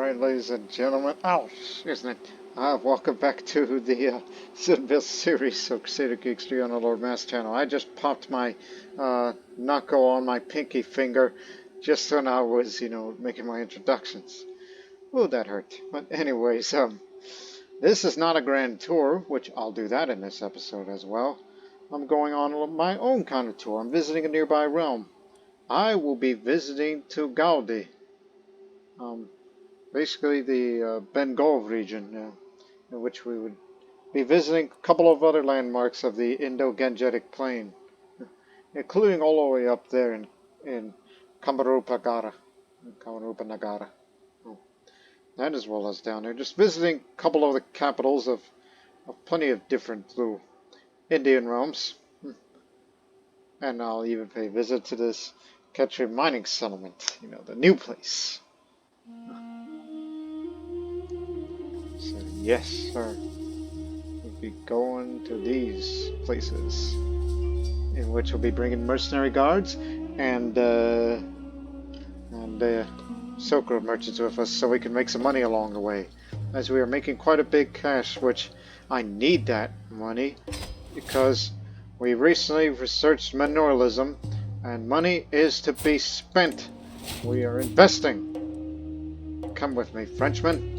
Alright, ladies and gentlemen, excuse me. Welcome back to the Zunbil series of Crusader Geeks 3 on the Lord Mass channel. I just popped my knuckle on my pinky finger just when I was, making my introductions. Ooh, that hurt. But anyways, this is not a grand tour, which I'll do that in this episode as well. I'm going on my own kind of tour. I'm visiting a nearby realm. I will be visiting to Gaudi. Basically the Bengal region, in which we would be visiting a couple of other landmarks of the Indo-Gangetic Plain, including all the way up there in Kamarupagara, Nagara. That as well as down there, just visiting a couple of the capitals of plenty of different little Indian realms. And I'll even pay a visit to this Courtiers mining settlement, the new place. So yes, sir. We'll be going to these places, in which we'll be bringing mercenary guards and Silk Road merchants with us, so we can make some money along the way, as we are making quite a big cash, which I need that money because we recently researched mineralism, and money is to be spent. We are investing. Come with me, Frenchmen.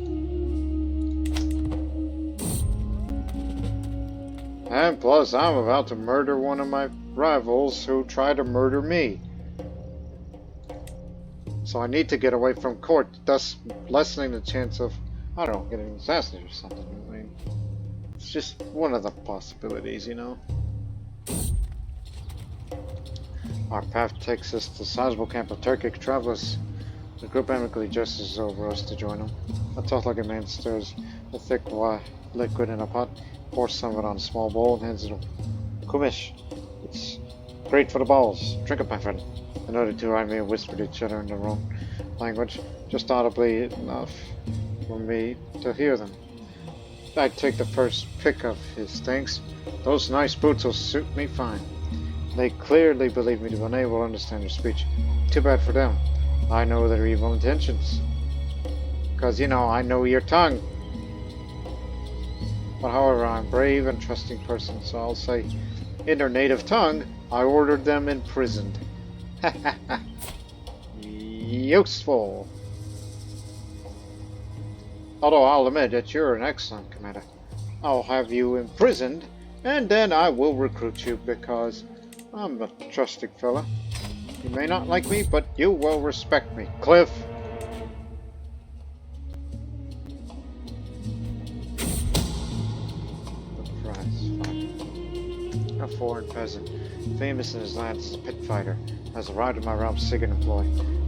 And plus, I'm about to murder one of my rivals who tried to murder me. So I need to get away from court, thus lessening the chance of, I don't know, getting assassinated or something. I mean, it's just one of the possibilities, Our path takes us to a sizable camp of Turkic travelers. The group amicably gestures over us to join them. A tough-looking man stirs a thick liquid in a pot, pours some of it on a small bowl, and hands it over. Kumish, it's great for the bowels. Drink it, my friend. The other two eyed me and whispered each other in their own language, just audibly enough for me to hear them. I'd take the first pick of his things. Those nice boots will suit me fine. They clearly believe me to be unable to understand their speech. Too bad for them. I know their evil intentions. Because, I know your tongue. But however, I'm a brave and trusting person, so I'll say, in their native tongue, I ordered them imprisoned. Ha ha ha. Useful. Although I'll admit that you're an excellent commander. I'll have you imprisoned, and then I will recruit you, because I'm a trusting fella. You may not like me, but you will respect me. Cliff! A foreign peasant, famous in his land as a pit fighter, has arrived in my realm's second employ.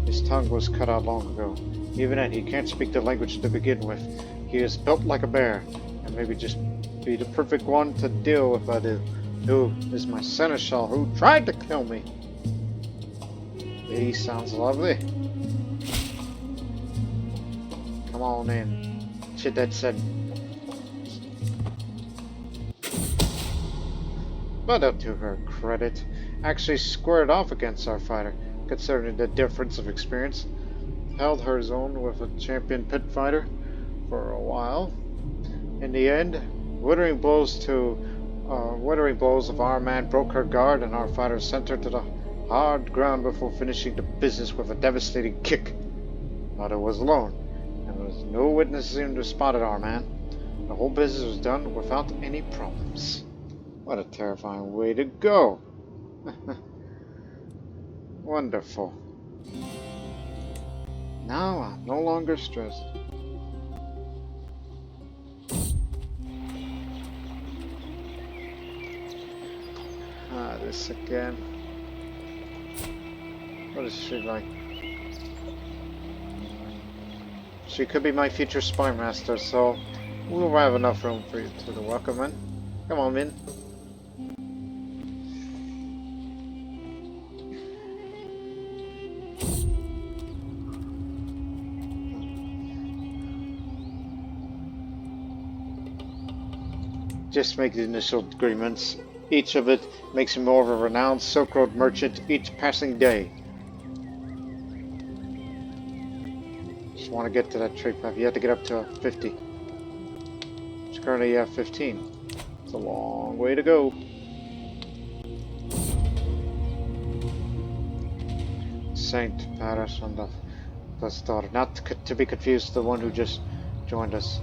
His tongue was cut out long ago. Even yet, he can't speak the language to begin with. He is built like a bear, and maybe just be the perfect one to deal with I do. Who is my seneschal who tried to kill me? He sounds lovely. Come on in. Chidet said. But to her credit, actually squared off against our fighter, considering the difference of experience. Held her own with a champion pit fighter for a while. In the end, withering blows of our man broke her guard, and our fighter sent her to the hard ground before finishing the business with a devastating kick. But it was alone, and there was no witnesses to have spotted our man. The whole business was done without any problems. What a terrifying way to go. Wonderful. Now I'm no longer stressed. This again. What is she like? She could be my future spy master, so we'll have enough room for you to welcome in. Come on, Min. Just make the initial agreements. Each of it makes you more of a renowned Silk Road merchant each passing day. you want to get to that trade path, you have to get up to 50. It's currently at 15. It's a long way to go. Saint Paris on the first daughter. Not to be confused with the one who just joined us.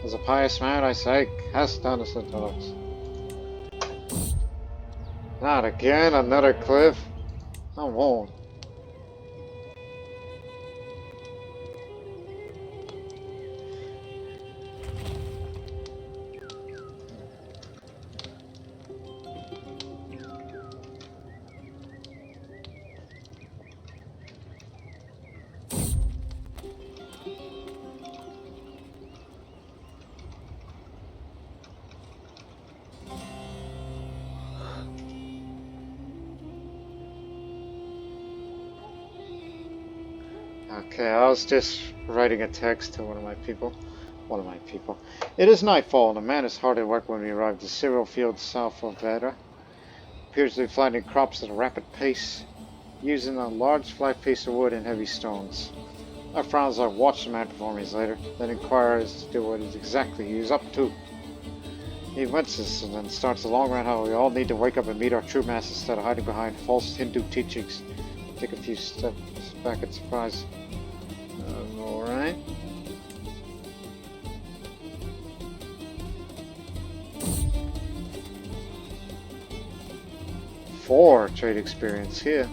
As a pious man, I say, cast down the Sentinels. Not again, another cliff. Come on. Okay, I was just writing a text to one of my people. It is nightfall, and a man is hard at work when we arrive at the cereal field south of Vedra. Appears to be planting crops at a rapid pace, using a large flat piece of wood and heavy stones. I frown as I watch the man perform his labor, then inquire as to what exactly he is up to. He winces and then starts a long rant how we all need to wake up and meet our true mass instead of hiding behind false Hindu teachings. Take a few steps back in surprise. Alright. Four trade experience here.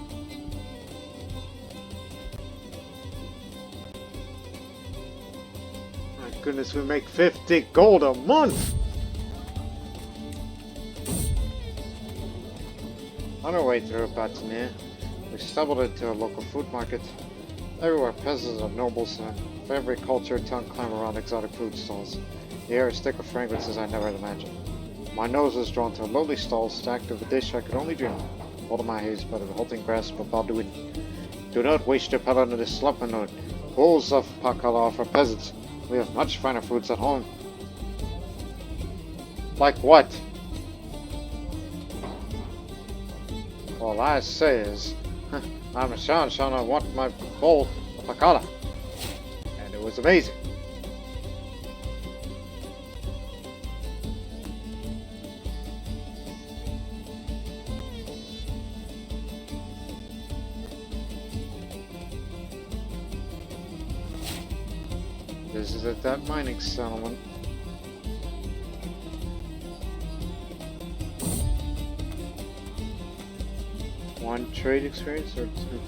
My goodness, we make 50 gold a month! On our way through Batania, we stumbled into a local food market. Everywhere peasants and nobles and of every culture tongue climb around exotic food stalls. The air is thick with fragrances I never had imagined. My nose was drawn to a lowly stall stacked with a dish I could only dream of. Holding my haze by the halting grasp of Balduin. Do not waste your palate on this slumpanode. Bowls of pakala for peasants. We have much finer foods at home. Like what? All I say is, I'm a Shan, I want my bowl of pakala. And it was amazing. This is at that mining settlement. One trade experience or two?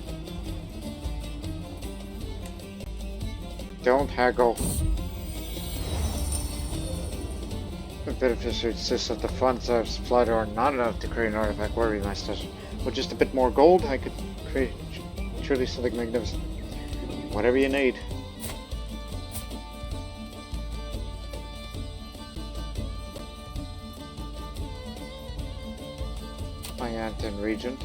Don't haggle. The beneficiary insists that the funds I've supplied are not enough to create an artifact worthy of my station. With just a bit more gold, I could create truly something magnificent. Whatever you need. My aunt and regent.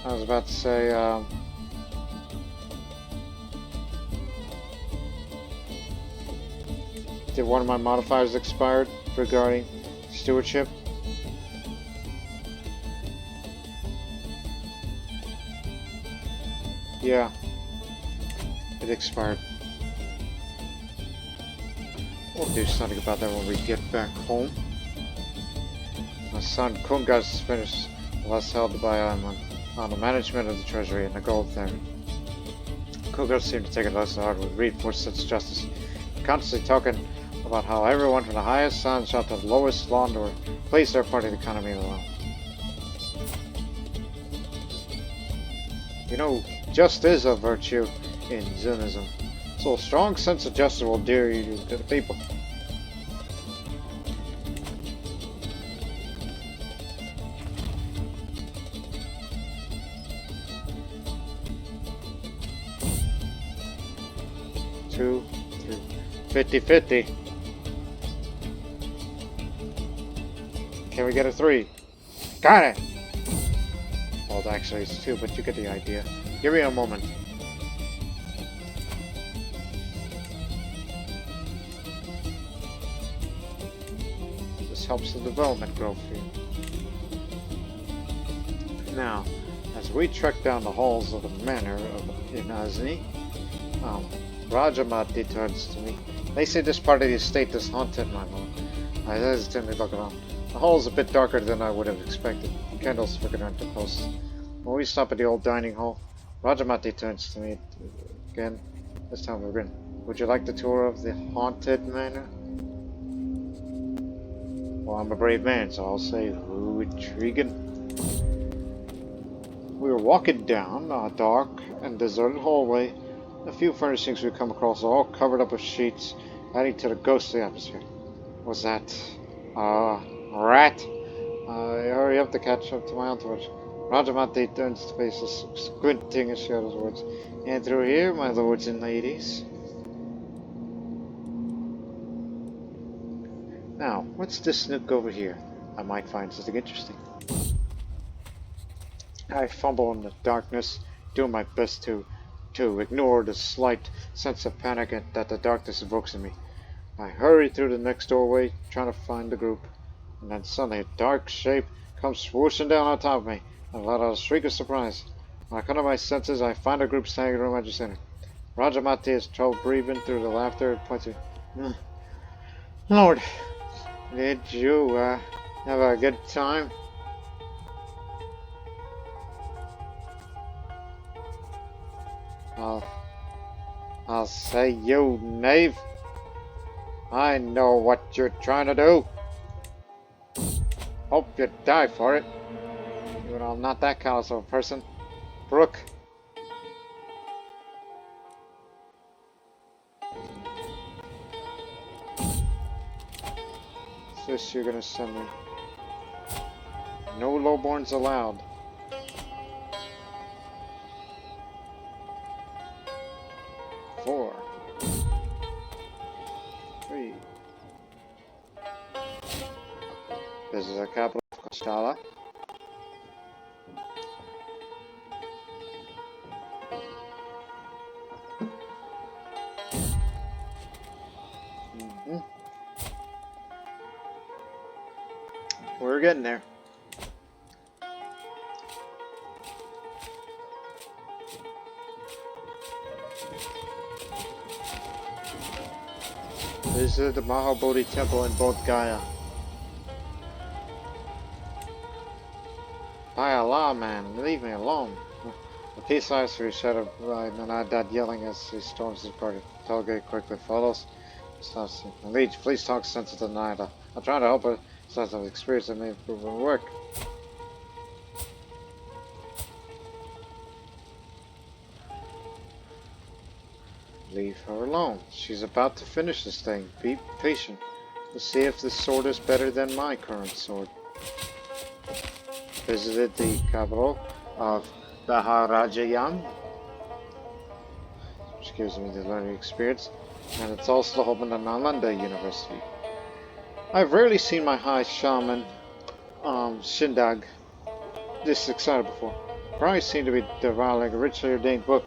I was about to say, did one of my modifiers expired regarding stewardship? Yeah, it expired. We'll do something about that when we get back home. My son Kungas finished last held by on the management of the treasury and the gold there. Kungas seemed to take it less hard with Reed for such justice, constantly talking about how everyone from the highest son shot to the lowest launderer placed their part of the economy alone. You know, just is a virtue in Zunism. So a strong sense of justice will endear you to the people. Two, three, 50-50. Can we get a 3? Got it! Well, actually it's 2, but you get the idea. Give me a moment. helps the development grow for you. Now, as we trek down the halls of the manor of Inazni, Rajamati turns to me. They say this part of the estate is haunted, my lord. I hesitantly look around. The hall is a bit darker than I would have expected. Candles flicker around the posts. When we stop at the old dining hall, Rajamati turns to me again, this time with a grin. Would you like the tour of the haunted manor? Well, I'm a brave man, so I'll say, ooh, intriguing. We were walking down a dark and deserted hallway. The few furnishings we come across are all covered up with sheets, adding to the ghostly atmosphere. Was that a rat? I hurry up to catch up to my entourage. Rajamati turns to face us, squinting as she utters words. And through here, my lords and ladies. Now, what's this nook over here? I might find something interesting. I fumble in the darkness, doing my best to ignore the slight sense of panic that the darkness evokes in me. I hurry through the next doorway, trying to find the group, and then suddenly a dark shape comes swooshing down on top of me, and let out a shriek of surprise. When I come to my senses, I find a group standing in the room I just entered. Rajamati has trouble breathing through the laughter and points to me. Lord, did you have a good time? I'll say you, knave. I know what you're trying to do. Hope you die for it. Even though I'm not that callous of a person. Brooke. What's this you're gonna send me? No lowborns allowed. Four. 3. This is the capital of Kostala. We're getting there. Visit the Mahabodhi Temple in Bodh Gaya. By Allah, man, leave me alone. The peace officer shouted and I died yelling as he storms his party. Tailgate quickly follows. Stops. Leech, please talk sense to the night. I'm trying to help her. Sense of experience that may improve her work. Leave her alone. She's about to finish this thing. Be patient. We'll see if this sword is better than my current sword. Visited the capital of Baharajayam, which gives me the learning experience, and it's also the home of the Nalanda University. I've rarely seen my high shaman, Shindag, this excited before. Probably seemed to be devouring a richly ordained book,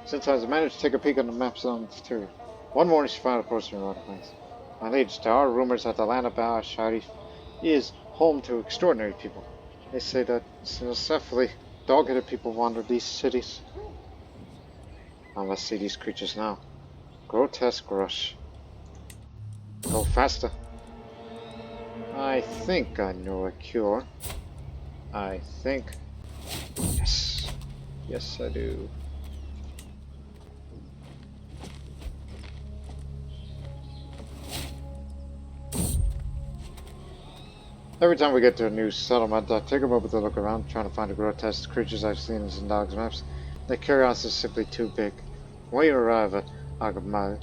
since I managed to take a peek on the maps on the interior. One morning she found a poster in Rock Plains. My liege, there are rumors that the land of Bahar Sharif is home to extraordinary people. They say that successfully dog-headed people wander these cities. I must see these creatures now. Grotesque rush. Go faster. I think I know a cure. I think. Yes. Yes, I do. Every time we get to a new settlement, I take a moment to look around, trying to find the grotesque creatures I've seen in Zindag's maps. The curiosity is simply too big. When we arrive at Agamal,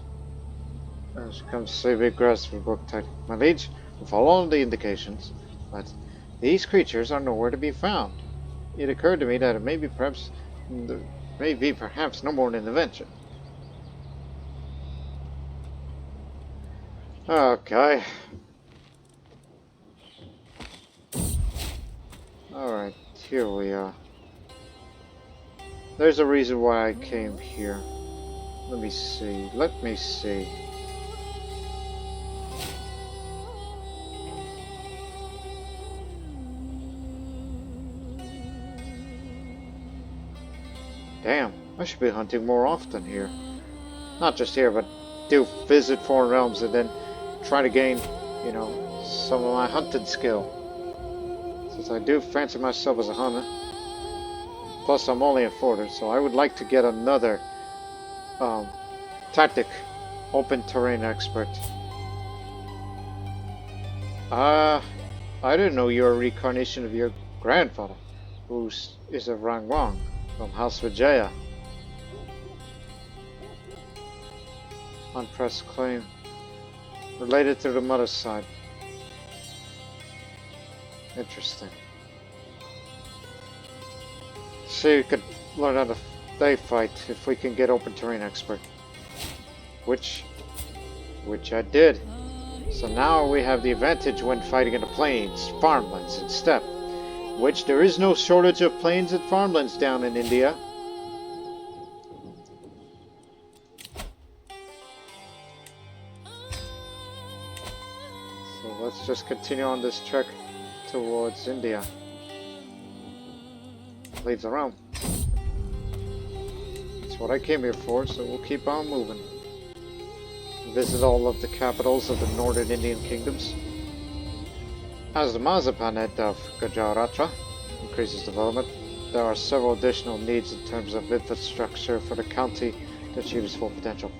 she comes to say big grass for book tight. My liege, we follow all the indications, but these creatures are nowhere to be found. It occurred to me that it may be perhaps no more than an invention. Okay. Alright, here we are. There's a reason why I came here. Let me see. Damn, I should be hunting more often here. Not just here, but do visit foreign realms and then try to gain, you know, some of my hunting skill. Since I do fancy myself as a hunter. Plus, I'm only a forter, so I would like to get another tactic open terrain expert. I didn't know you were a reincarnation of your grandfather, who is of rank wrong, from House Vijaya. Unpressed claim. Related to the mother's side. Interesting. See, you could learn how to they fight if we can get open terrain expert. Which I did. So now we have the advantage when fighting in the plains, farmlands, and steppe. Which there is no shortage of plains and farmlands down in India. So let's just continue on this trek towards India. Leads around. That's what I came here for, so we'll keep on moving. Visit all of the capitals of the northern Indian kingdoms. As the Mazapanet of Gujarata increases development, there are several additional needs in terms of infrastructure for the county to achieve its full potential.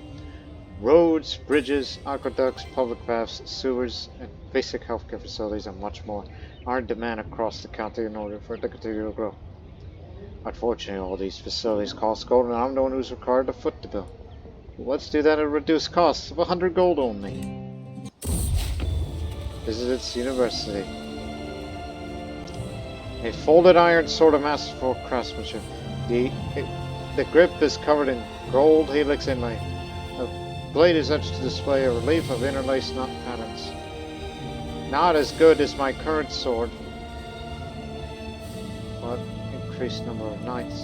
Roads, bridges, aqueducts, public baths, sewers, and basic healthcare facilities, and much more are in demand across the county in order for it to continue to grow. Unfortunately, all these facilities cost gold, and I'm the one who's required to foot the bill. Let's do that at a reduced cost of 100 gold only. Visit its university. A folded iron sword of masterful craftsmanship. The grip is covered in gold helix inlay. The blade is etched to display a relief of interlaced knot patterns. Not as good as my current sword, but increased number of knights.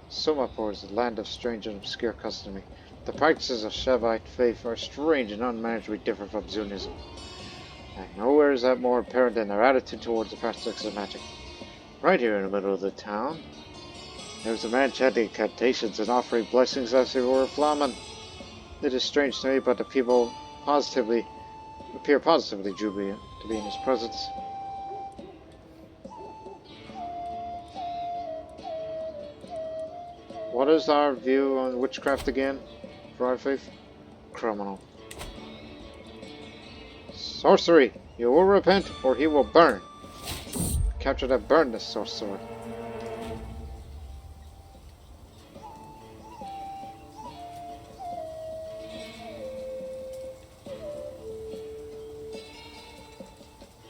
Sumapur is a land of strange and obscure customary. The practices of Shaivite faith are strange and unmanageably different from Zunism. And nowhere is that more apparent than their attitude towards the practices of magic. Right here in the middle of the town, there's a man chanting incantations and offering blessings as if he were a Flamen. It is strange to me, but the people appear positively jubilant to be in his presence. What is our view on witchcraft again, for our faith? Criminal. Sorcery! You will repent, or he will burn. Capture that burn the sorcerer.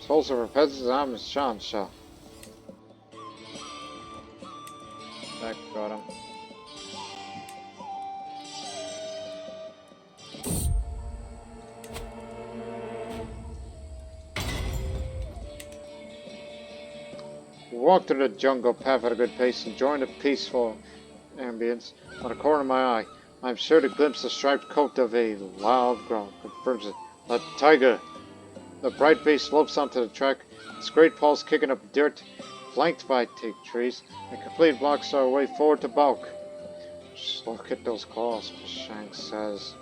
Souls of repentance, I'm Shan Shah. That got him. We walked through the jungle path at a good pace, enjoying the peaceful ambience. On the corner of my eye, I am sure to glimpse the striped coat of a loud growl confirms it. A tiger! The bright base slopes onto the track, its great paws kicking up dirt, flanked by teak trees, and complete blocks our way forward to bulk. Just look at those claws, Pashang says.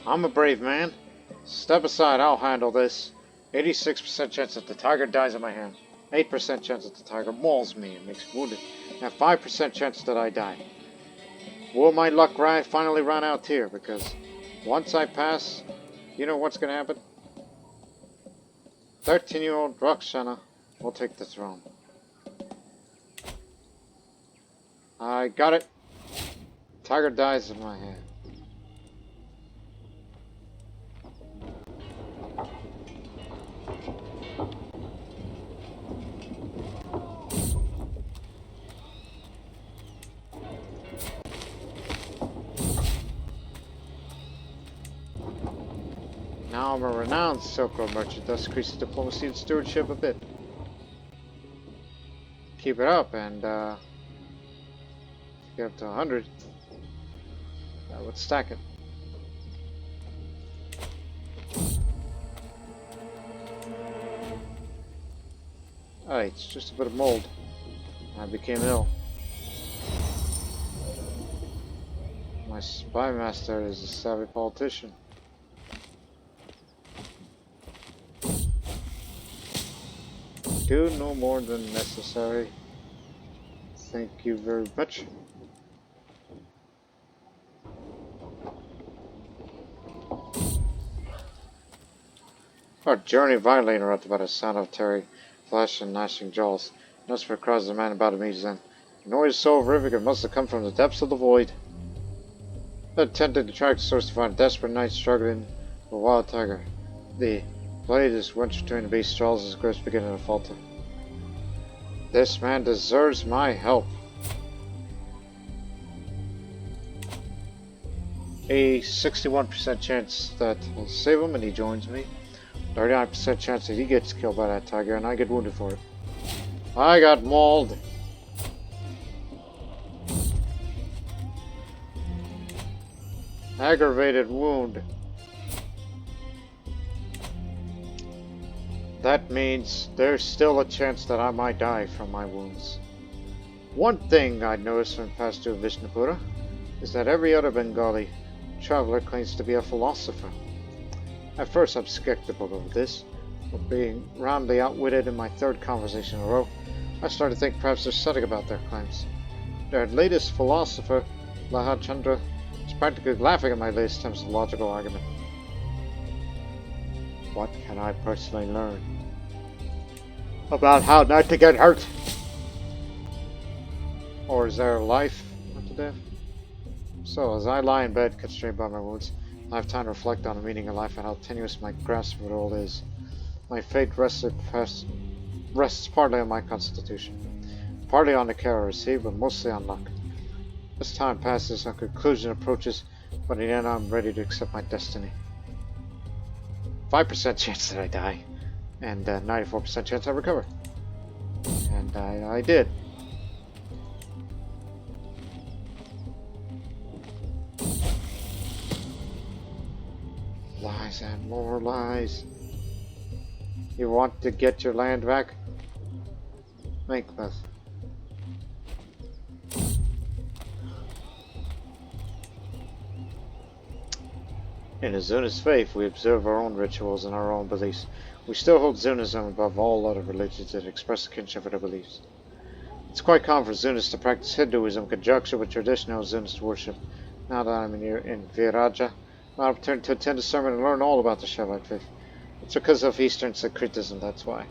I'm a brave man. Step aside, I'll handle this. 86% chance that the tiger dies in my hand. 8% chance that the tiger mauls me and makes me wounded. And 5% chance that I die. Will my luck finally run out here? Because once I pass, you know what's going to happen? 13-year-old Rakshana will take the throne. I got it. Tiger dies in my hand. Now I'm a renowned Silk Road merchant, thus increases diplomacy and stewardship a bit. Keep it up, and get up to 100. I would stack it. it's just a bit of mold. I became ill. My spy master is a savvy politician. Do no more than necessary. Thank you very much. Our journey violently interrupted by the sound of tearing flesh and gnashing jaws. Nusper cries the man about immediately. The noise so horrific it must have come from the depths of the void. I attempted to track the source to find a desperate knight struggling with a wild tiger. The blade is wedged between the beast's jaws as his grips beginning to falter. This man deserves my help. A 61% chance that I'll save him and he joins me. 39% chance that he gets killed by that tiger and I get wounded for it. I got mauled. Aggravated wound. That means there's still a chance that I might die from my wounds. One thing I noticed when passed through Vishnupura is that every other Bengali traveler claims to be a philosopher. At first I'm skeptical of this, but being roundly outwitted in my third conversation in a row, I started to think perhaps there's something about their claims. Their latest philosopher, Lahad Chandra, is practically laughing at my latest attempts at logical argument. What can I personally learn about how not to get hurt? Or is there a life after death? So, as I lie in bed, constrained by my wounds, I have time to reflect on the meaning of life and how tenuous my grasp of it all is. My fate rests partly on my constitution, partly on the care I receive, but mostly on luck. As time passes and conclusion approaches, but in the end I'm ready to accept my destiny. 5% chance that I die, and 94% chance I recover. And I did. Lies and more lies. You want to get your land back? Make this. In the Zunist faith, we observe our own rituals and our own beliefs. We still hold Zunism above all other religions that express kinship with our beliefs. It's quite common for Zunists to practice Hinduism in conjunction with traditional Zunist worship. Now that I'm in Viraja, I'm opportunity to attend a sermon and learn all about the Shaivite faith. It's because of Eastern syncretism, that's why.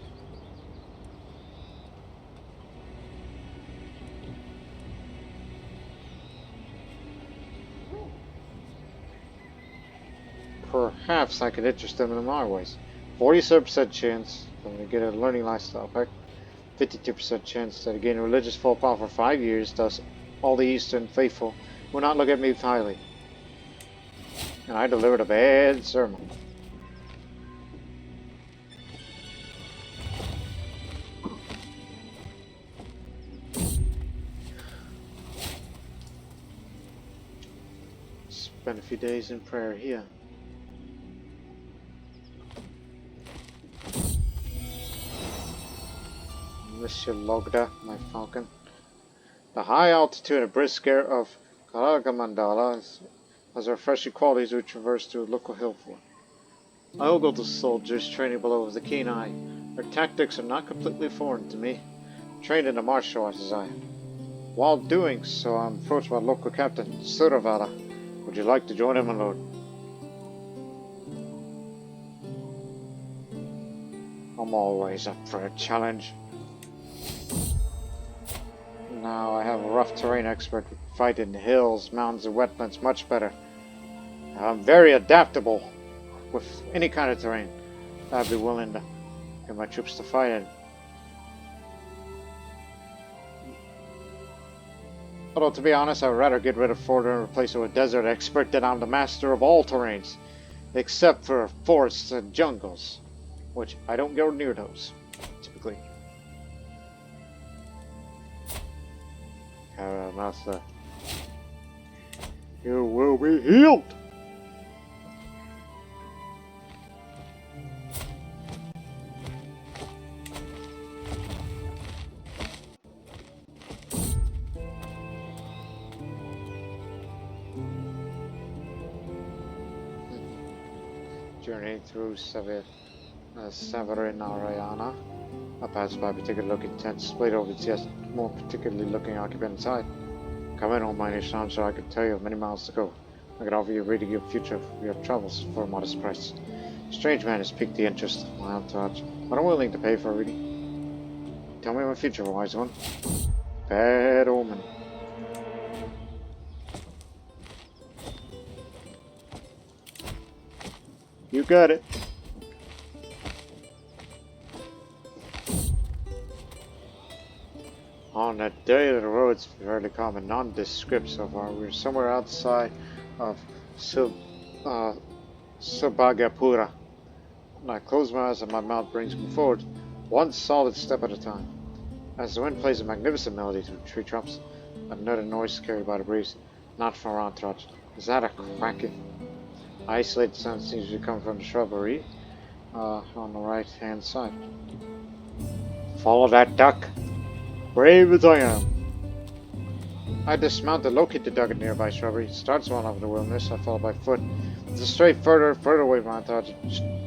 Perhaps I could interest them in my ways. 47% chance that I get a learning lifestyle pack. 52% chance that I gain a religious full power for 5 years, thus all the Eastern faithful will not look at me highly. And I delivered a bad sermon. Spent a few days in prayer here. Monsieur Logda, my falcon. The high altitude and brisk air of Karagamandala has refreshing qualities we traverse through local hill for. I ogle the soldiers training below with a keen eye. Their tactics are not completely foreign to me, trained in the martial arts as I am. While doing so, I'm approached by local captain Suravala. Would you like to join him, my lord? I'm always up for a challenge. Now I have a rough terrain expert who can fight in the hills, mountains, and wetlands much better. I'm very adaptable with any kind of terrain. I'd be willing to get my troops to fight in. Although to be honest, I'd rather get rid of Ford and replace it with desert expert than I'm the master of all terrains, except for forests and jungles, which I don't go near those, typically. Master, you will be healed. Journeying through Savarinarayana, I passed by a particular looking tent displayed over its yet more particularly looking occupant inside. Come in, Almighty Islam, so I could tell you of many miles to go. I could offer you a reading of future of your travels for a modest price. Strange man has piqued the interest of my entourage, but I'm willing to pay for a reading. Tell me my future, wise one. Bad omen. You got it. On that day, the roads fairly calm and nondescript so far. We were somewhere outside of Subagapura. And I close my eyes and my mouth brings me forward, one solid step at a time. As the wind plays a magnificent melody through tree trunks, another noise carried by the breeze, not from our entourage. Is that a cracking? Isolated sound seems to come from the shrubbery on the right-hand side. Follow that duck. Brave as I am. I dismount to locate the duck in nearby shrubbery. It starts one over the wilderness. I follow by foot. As I stray further away from my entourage,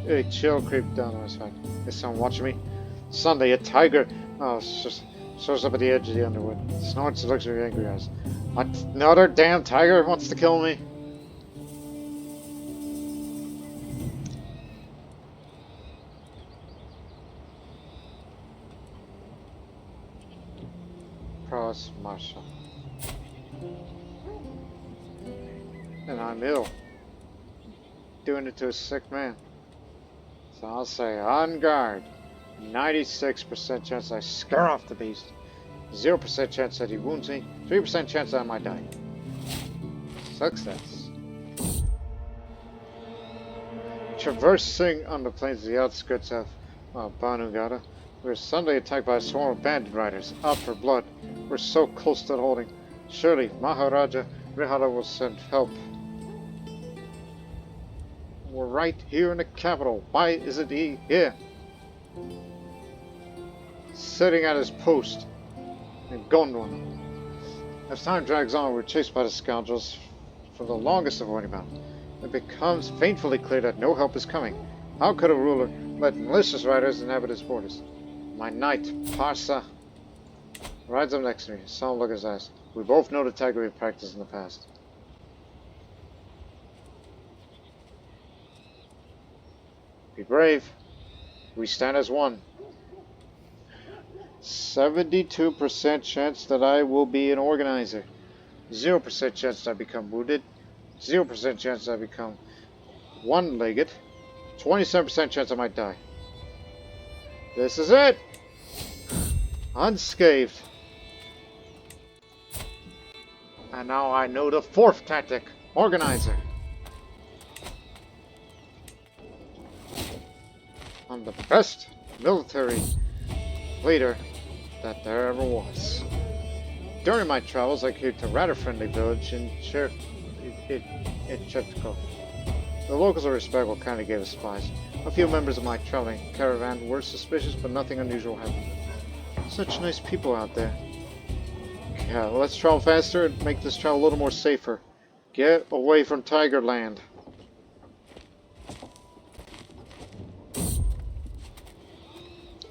a chill creeps down my spine. Is someone watching me? Suddenly, a tiger shows up at the edge of the underwood. Snorts and looks at me with angry eyes. What? Another damn tiger wants to kill me? Cross Marshal. And I'm ill. Doing it to a sick man. So I'll say on guard. 96% chance I scare off the beast. 0% chance that he wounds me. 3% chance that I might die. Success. Traversing on the plains of the outskirts of Banugada, we were suddenly attacked by a swarm of bandit riders, out for blood. We're so close to the holding. Surely Maharaja Rihara will send help. We're right here in the capital. Why isn't he here? Sitting at his post in Gondwana. As time drags on, we're chased by the scoundrels for the longest avoiding battle. It becomes painfully clear that no help is coming. How could a ruler let malicious riders inhabit his borders? My knight, Parsa, rides up next to me. Some look at his eyes. We both know the tiger we've practiced in the past. Be brave. We stand as one. 72% chance that I will be an organizer. 0% chance that I become wounded. 0% chance that I become one-legged. 27% chance I might die. This is it! Unscathed. And now I know the fourth tactic. Organizer. I'm the best military leader that there ever was. During my travels, I came to a rather friendly village in Chetko. The locals are respectful, kind of gave us supplies. A few members of my traveling caravan were suspicious, but nothing unusual happened. Such nice people out there. Yeah, let's travel faster and make this travel a little more safer. Get away from Tiger Land.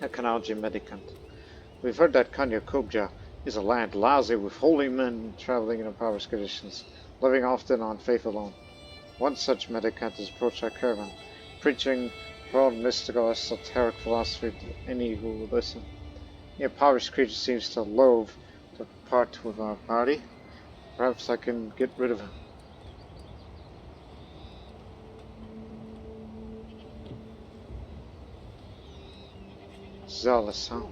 A Kanalji Medicant. We've heard that Kanya Kubja is a land lousy with holy men traveling in impoverished conditions, living often on faith alone. One such Medicant has approached our caravan, preaching broad mystical esoteric philosophy to any who will listen. The impoverished creature seems to loathe to part with our party. Perhaps I can get rid of him. Zealous, huh?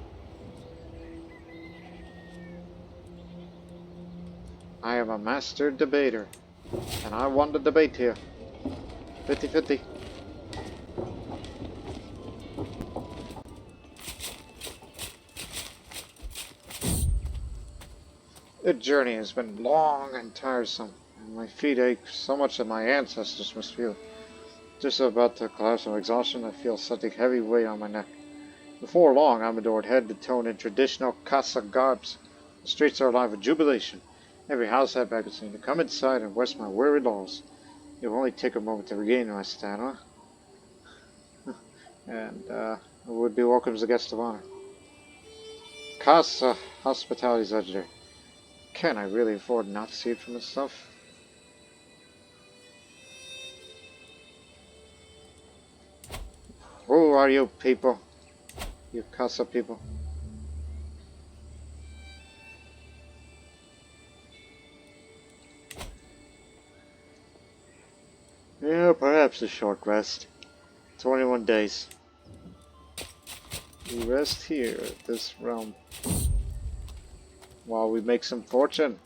I am a master debater, and I won the debate here. 50-50. The journey has been long and tiresome, and my feet ache so much that my ancestors must feel. Just about to collapse from exhaustion, I feel something heavy weigh on my neck. Before long, I'm adored head to toe in traditional Kasa garbs. The streets are alive with jubilation. Every house I beckons me to come inside and rest my weary laurels. It will only take a moment to regain my stamina. and would be welcome as a guest of honor. Casa Hospitality's legendary. Can I really afford not to see it from this stuff? Who are you people? You Casa people. Yeah, perhaps a short rest. 21 days. We rest here at this realm while we make some fortune.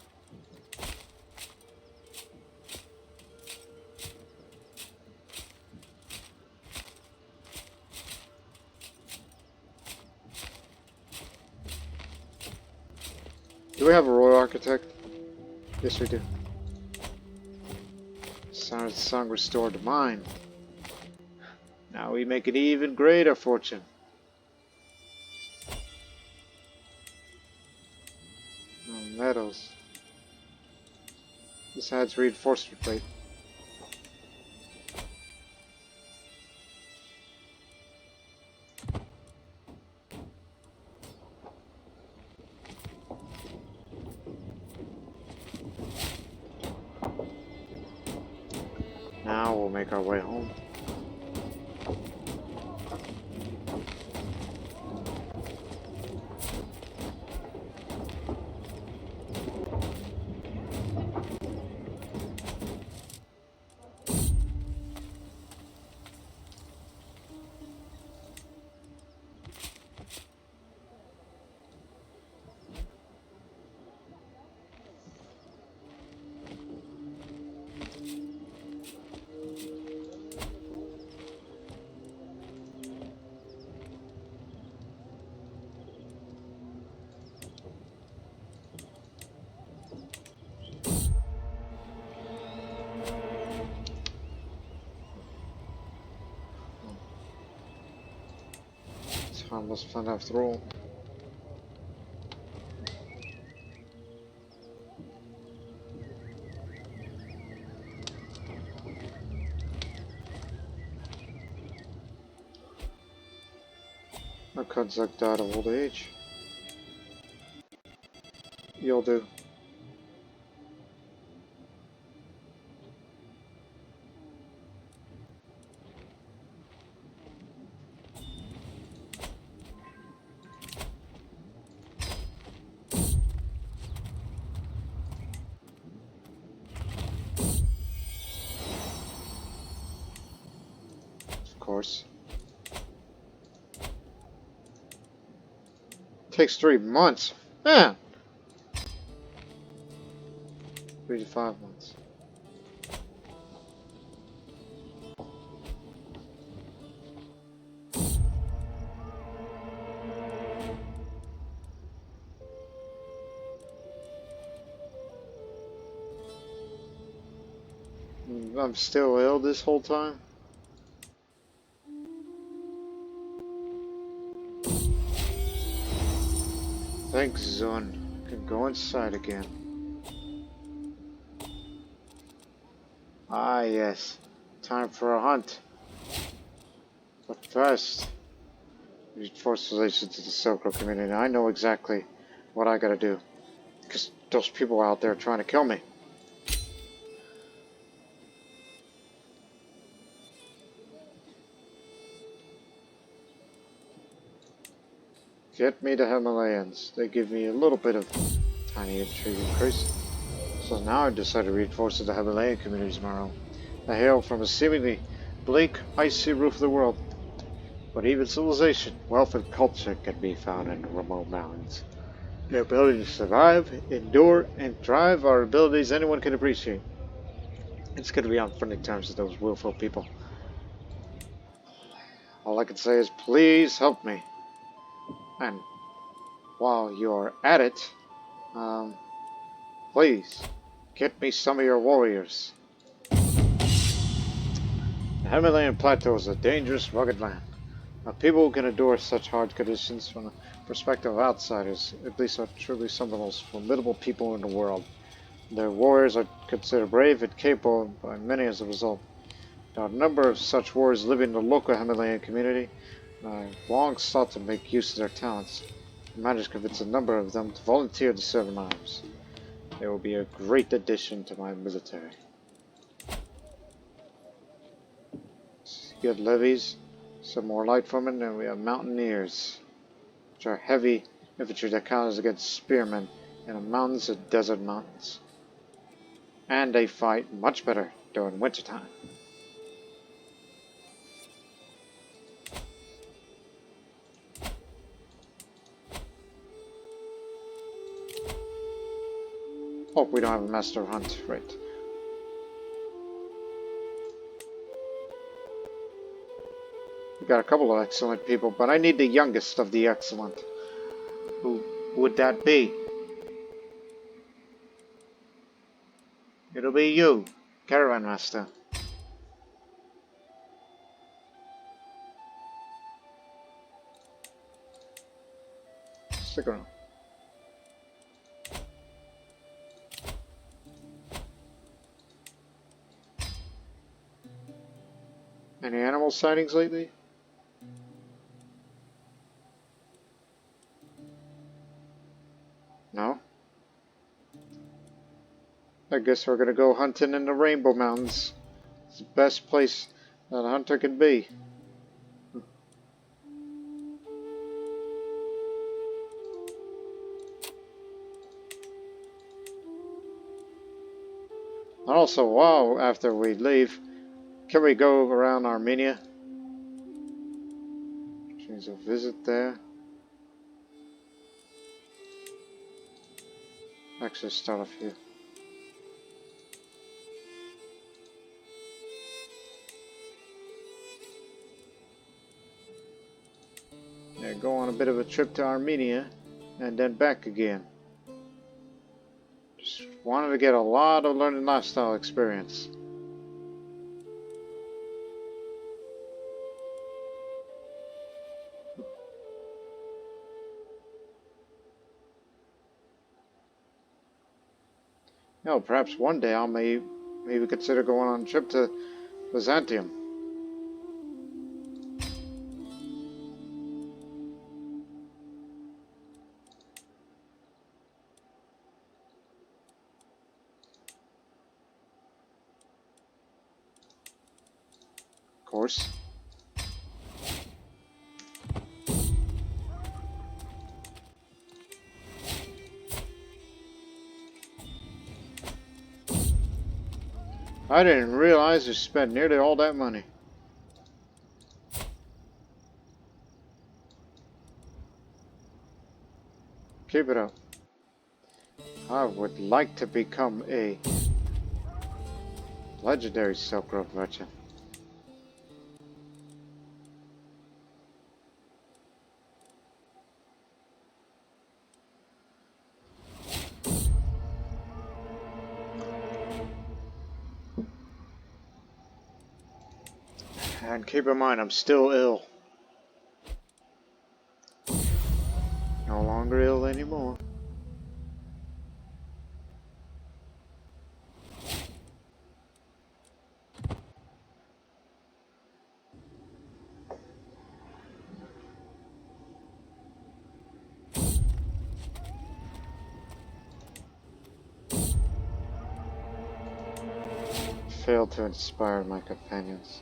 Do we have a royal architect? Yes, we do. Sound of the song restored to mine. Now we make an even greater fortune. Oh, metals. This adds reinforcement plate. Now we'll make our way home. Harmless fun after all. My Kazakh died of old age. You'll do. Of course. Takes 3 months. Man! 3 to 5 months. I'm still ill this whole time? Thanks, Zun. I can go inside again. Ah, yes. Time for a hunt. But first, reinforce relations to the Silk Road community. I know exactly what I gotta do. Because those people out there are trying to kill me. Get me the Himalayans. They give me a little bit of tiny intrigue increase. So now I decided to reinforce the Himalayan communities of my own. I hail from a seemingly bleak, icy roof of the world. But even civilization, wealth, and culture can be found in the remote mountains. The ability to survive, endure, and thrive are abilities anyone can appreciate. It's going to be on friendly terms with those willful people. All I can say is please help me. And while you're at it, please get me some of your warriors. The Himalayan Plateau is a dangerous, rugged land. Now, people who can endure such hard conditions from the perspective of outsiders, at least are truly some of the most formidable people in the world. Their warriors are considered brave and capable by many as a result. There are a number of such warriors living in the local Himalayan community, and I long sought to make use of their talents. I managed to convince a number of them to volunteer to serve in arms. They will be a great addition to my military. Good levies, some more light footmen, and we have mountaineers, which are heavy infantry that counters against spearmen in the mountains and desert mountains. And they fight much better during wintertime. Oh, we don't have a master of hunt, right. We got a couple of excellent people, but I need the youngest of the excellent. Who would that be? It'll be you, Caravan Master. Stick around. Any animal sightings lately? No? I guess we're gonna go hunting in the Rainbow Mountains. It's the best place that a hunter can be. And also, while after we leave, can we go around Armenia? Change a visit there. Actually, start off here. Yeah, go on a bit of a trip to Armenia and then back again. Just wanted to get a lot of learning lifestyle experience. You know, perhaps one day I'll maybe consider going on a trip to Byzantium. Of course. I didn't realize you spent nearly all that money. Keep it up. I would like to become a legendary Silk Road merchant. And keep in mind, I'm still ill. No longer ill anymore. Failed to inspire my companions.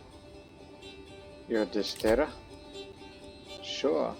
You're Distera? Sure.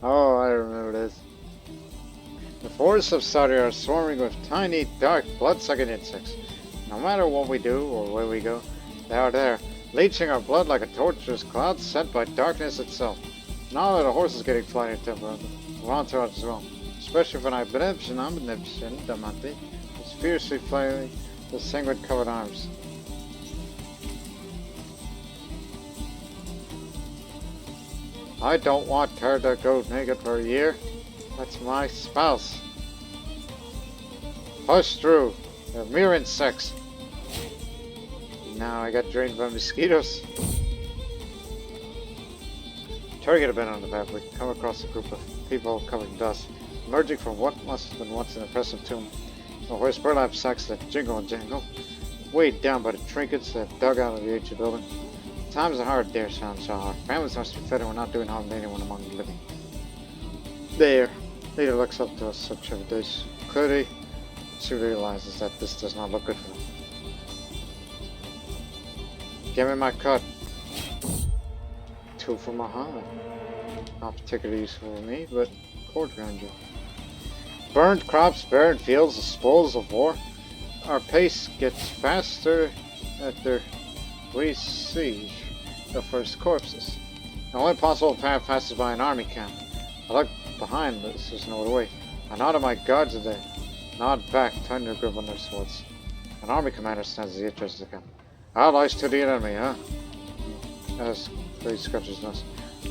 Oh, I remember this. The forests of Saudi are swarming with tiny, dark, blood-sucking insects. No matter what we do or where we go, they are there, leeching our blood like a torturous cloud sent by darkness itself. Now that a horse is getting flighted temper, we're on to it as well. Especially when I believe in Debutantes, whose fiercely flailing with sanguine-covered arms. I don't want her to go naked for a year. That's my spouse. Push through. They're mere insects. Now I got drained by mosquitoes. Target had been on the map. We come across a group of people covered in dust, emerging from what must have been once an impressive tomb. Where's burlap sacks that jingle and jangle, weighed down by the trinkets that dug out of the ancient building. Times are hard there, Shah. Families must be fed and we're not doing harm to anyone among the living. There. Leader looks up to us so trepidation. Clearly, she realizes that this does not look good for them. Give me my cut. 2 for Muhammad. Not particularly useful for me, but court grandeur. Burned crops, barren fields, the spoils of war. Our pace gets faster after we siege the first corpses. The only possible path passes by an army camp. I look behind, but there's no other way. I nod at my guards a day. Nod back, tighten their grip on their swords. An army commander stands at the entrance of the camp. Allies to the enemy, huh? As Clay scratches his nose.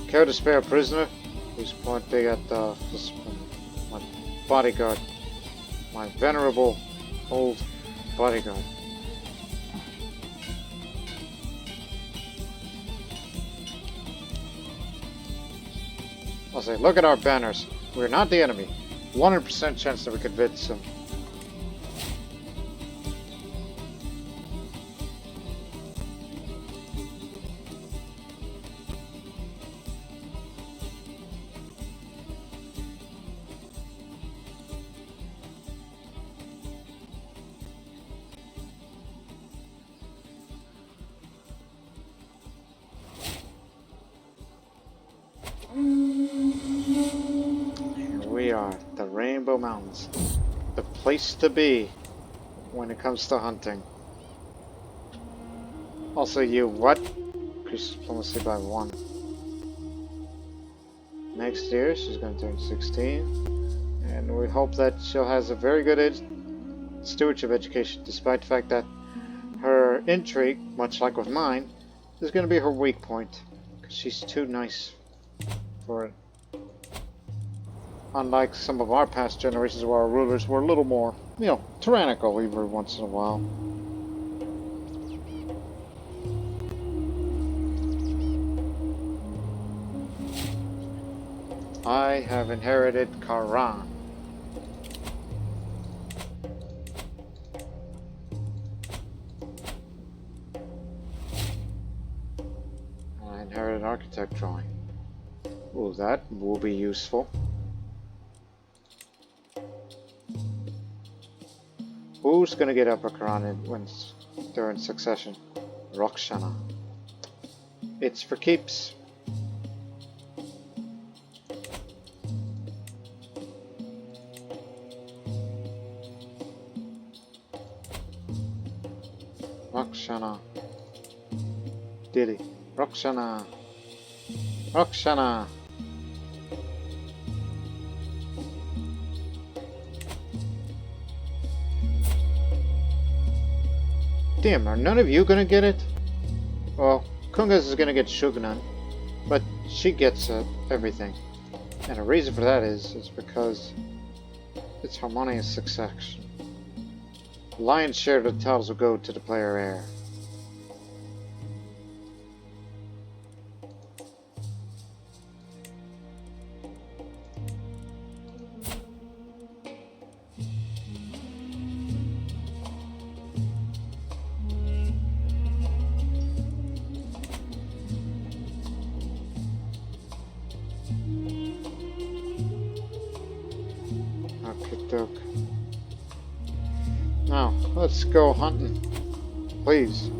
Care to spare a prisoner? He's pointing at my bodyguard. My venerable old bodyguard. I'll say, look at our banners. We're not the enemy. 100% chance that we could convince them. We are the Rainbow Mountains, the place to be when it comes to hunting. Also, you what? Increase diplomacy by 1. Next year, she's going to turn 16, and we hope that she has a very good stewardship education, despite the fact that her intrigue, much like with mine, is going to be her weak point, because she's too nice for it. Unlike some of our past generations where our rulers were a little more, tyrannical every once in a while. I have inherited Karan. I inherited architect drawing. Oh, that will be useful. Who's gonna get Upper Quran when they're in succession? Rakshana. It's for keeps. Rakshana. Diddy. Rakshana. Rakshana. Damn, are none of you gonna get it? Well, Kungas is gonna get Shogunan, but she gets everything. And the reason for that is because it's harmonious succession. The lion's share of the titles will go to the player heir. Now, let's go hunting, please.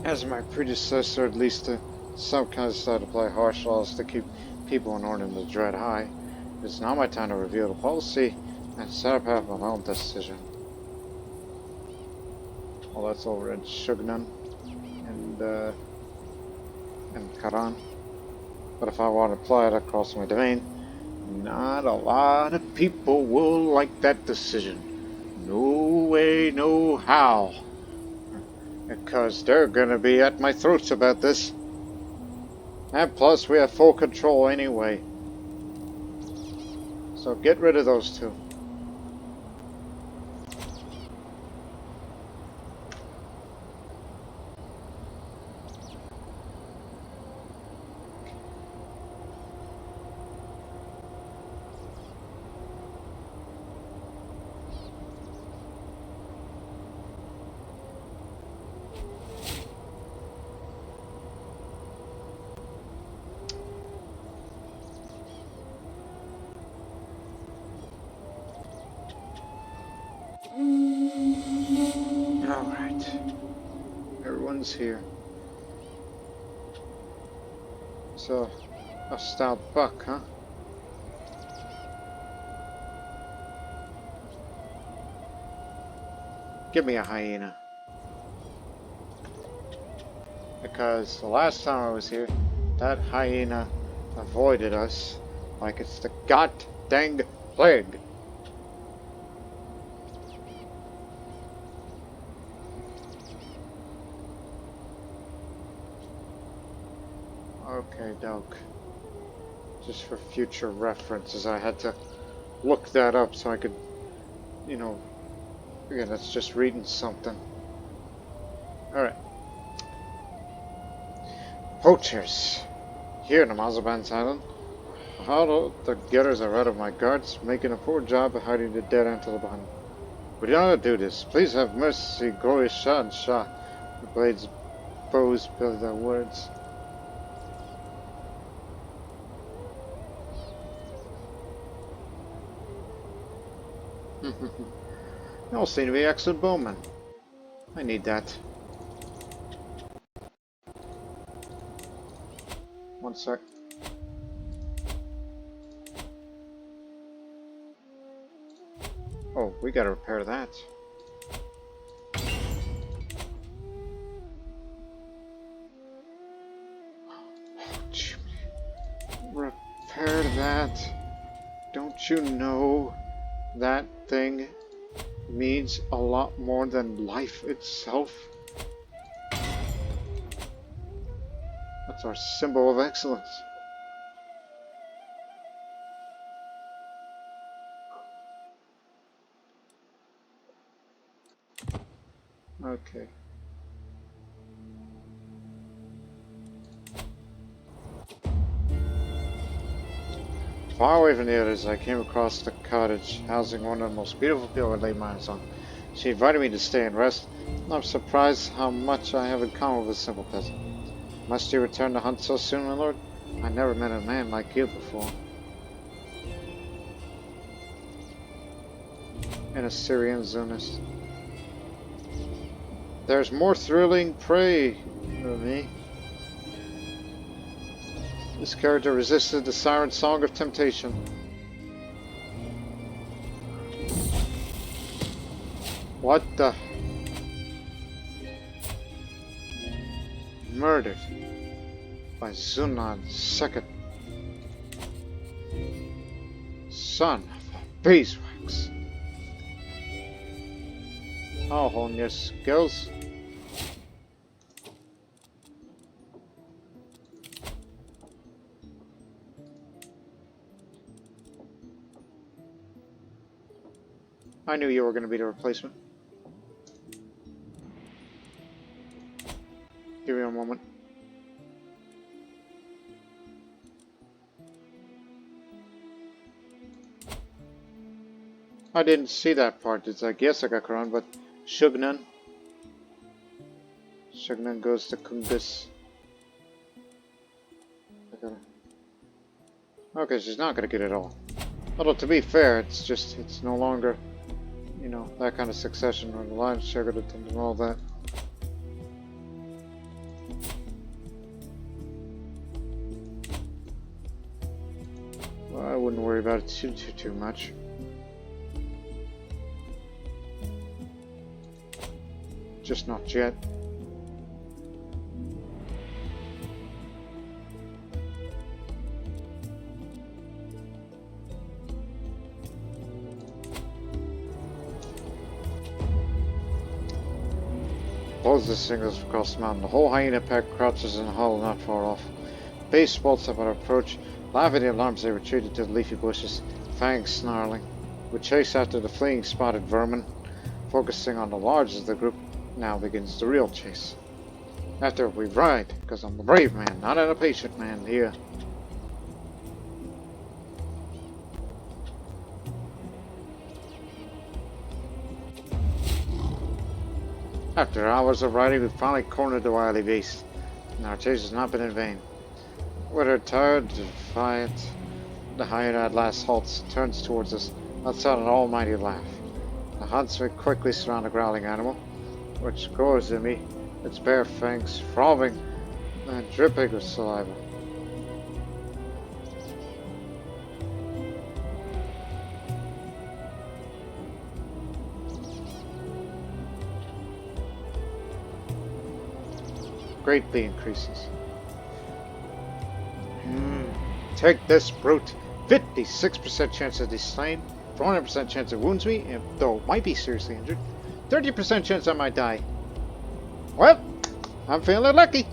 As my predecessor, at least some kind of decided to apply harsh laws to keep people in order in the dread high. It's now my time to reveal the policy and set up half my own decision. Well, that's over at Shugnan and Karan. But if I want to apply it across my domain, not a lot of people will like that decision. No way, no how. Because they're gonna be at my throats about this. And plus, we have full control anyway. So get rid of those two. Alright. Everyone's here. So, a stout buck, huh? Give me a hyena. Because the last time I was here, that hyena avoided us like it's the god-dang plague. Okay, doke. Just for future references, I had to look that up so I could, you know, again, that's just reading something. Alright. Poachers. Here in the Mazaban's Island. How the getters are out of my guards, making a poor job of hiding the dead end to the behind. We do not do this. Please have mercy, glorious Shah and Shah. The blades, bows, build their words. You all seem to be excellent bowmen. I need that. One sec. Oh, we gotta repair that. Repair that. Don't you know that thing means a lot more than life itself? That's our symbol of excellence. Okay. Far away from the others, I came across the cottage, housing one of the most beautiful people I'd laid my eyes on. She invited me to stay and rest, and I'm surprised how much I have in common with a simple peasant. Must you return to hunt so soon, my lord? I never met a man like you before. An Assyrian Zunist. There's more thrilling prey than me. This character resisted the siren song of temptation. What the? Murdered by Zunan II, son of a beeswax. I'll hone your skills. I knew you were going to be the replacement. Give me a moment. I didn't see that part. It's I guess I got Quran, but Shugnan. Shugnan goes to Kungus. Okay, she's not gonna get it all. Although to be fair, it's no longer, you know, that kind of succession or the line sugar and all that. worry about it too much. Just not yet. Close the signals across the mountain. The whole hyena pack crouches in a hollow not far off. Base spots up our approach. Laughing the alarms, they retreated to the leafy bushes, fangs snarling. We chase after the fleeing spotted vermin. Focusing on the largest of the group, now begins the real chase. After we ride, because I'm a brave man, not an impatient man here. After hours of riding, we finally cornered the wily beast, and our chase has not been in vain. Whether tired, defiant, the hyena at last halts, turns towards us, lets out an almighty laugh. The huntsmen quickly surround the growling animal, which gores at me, its bare fangs frothing and dripping with saliva. Greatly increases. Take this, brute. 56% chance of he's slain, 400% chance it wounds me, and though it might be seriously injured, 30% chance I might die. Well, I'm feeling lucky.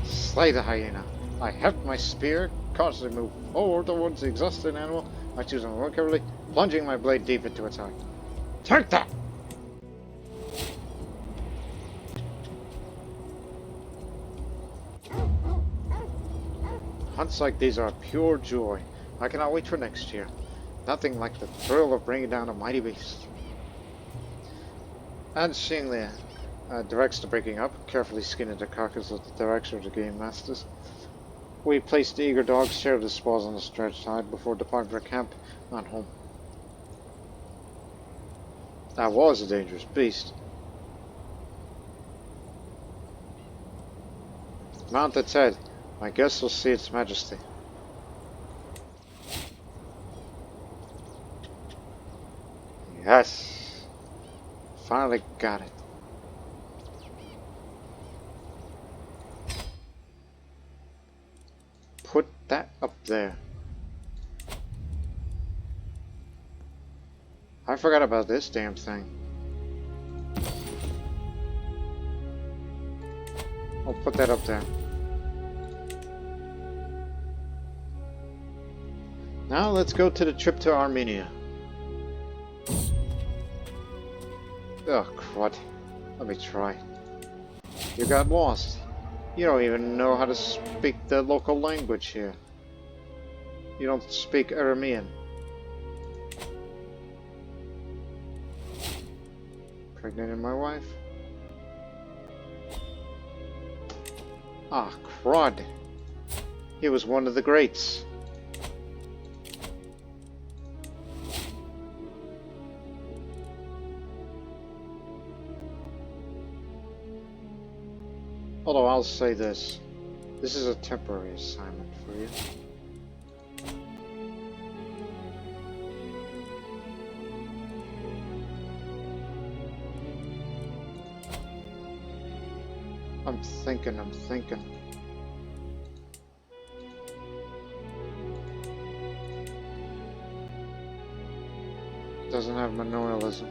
Slay the hyena. I heft my spear, cautiously move forward towards the exhausted animal. I choose my more carefully, plunging my blade deep into its eye. Take that! Hunts like these are pure joy. I cannot wait for next year. Nothing like the thrill of bringing down a mighty beast. And Xinglia directs the breaking up, carefully skinning the carcass of the direction of the game masters. We place the eager dogs, share the spoils on the stretched hide before departing for camp and home. That was a dangerous beast. Mount its head. My guests will see its majesty. Yes! Finally got it. Put that up there. I forgot about this damn thing. I'll put that up there. Now let's go to the trip to Armenia. Oh, crud. Let me try. You got lost. You don't even know how to speak the local language here. You don't speak Aramean. Pregnant in my wife? Ah, crud. He was one of the greats. Although I'll say this is a temporary assignment for you. I'm thinking. Doesn't have manorialism.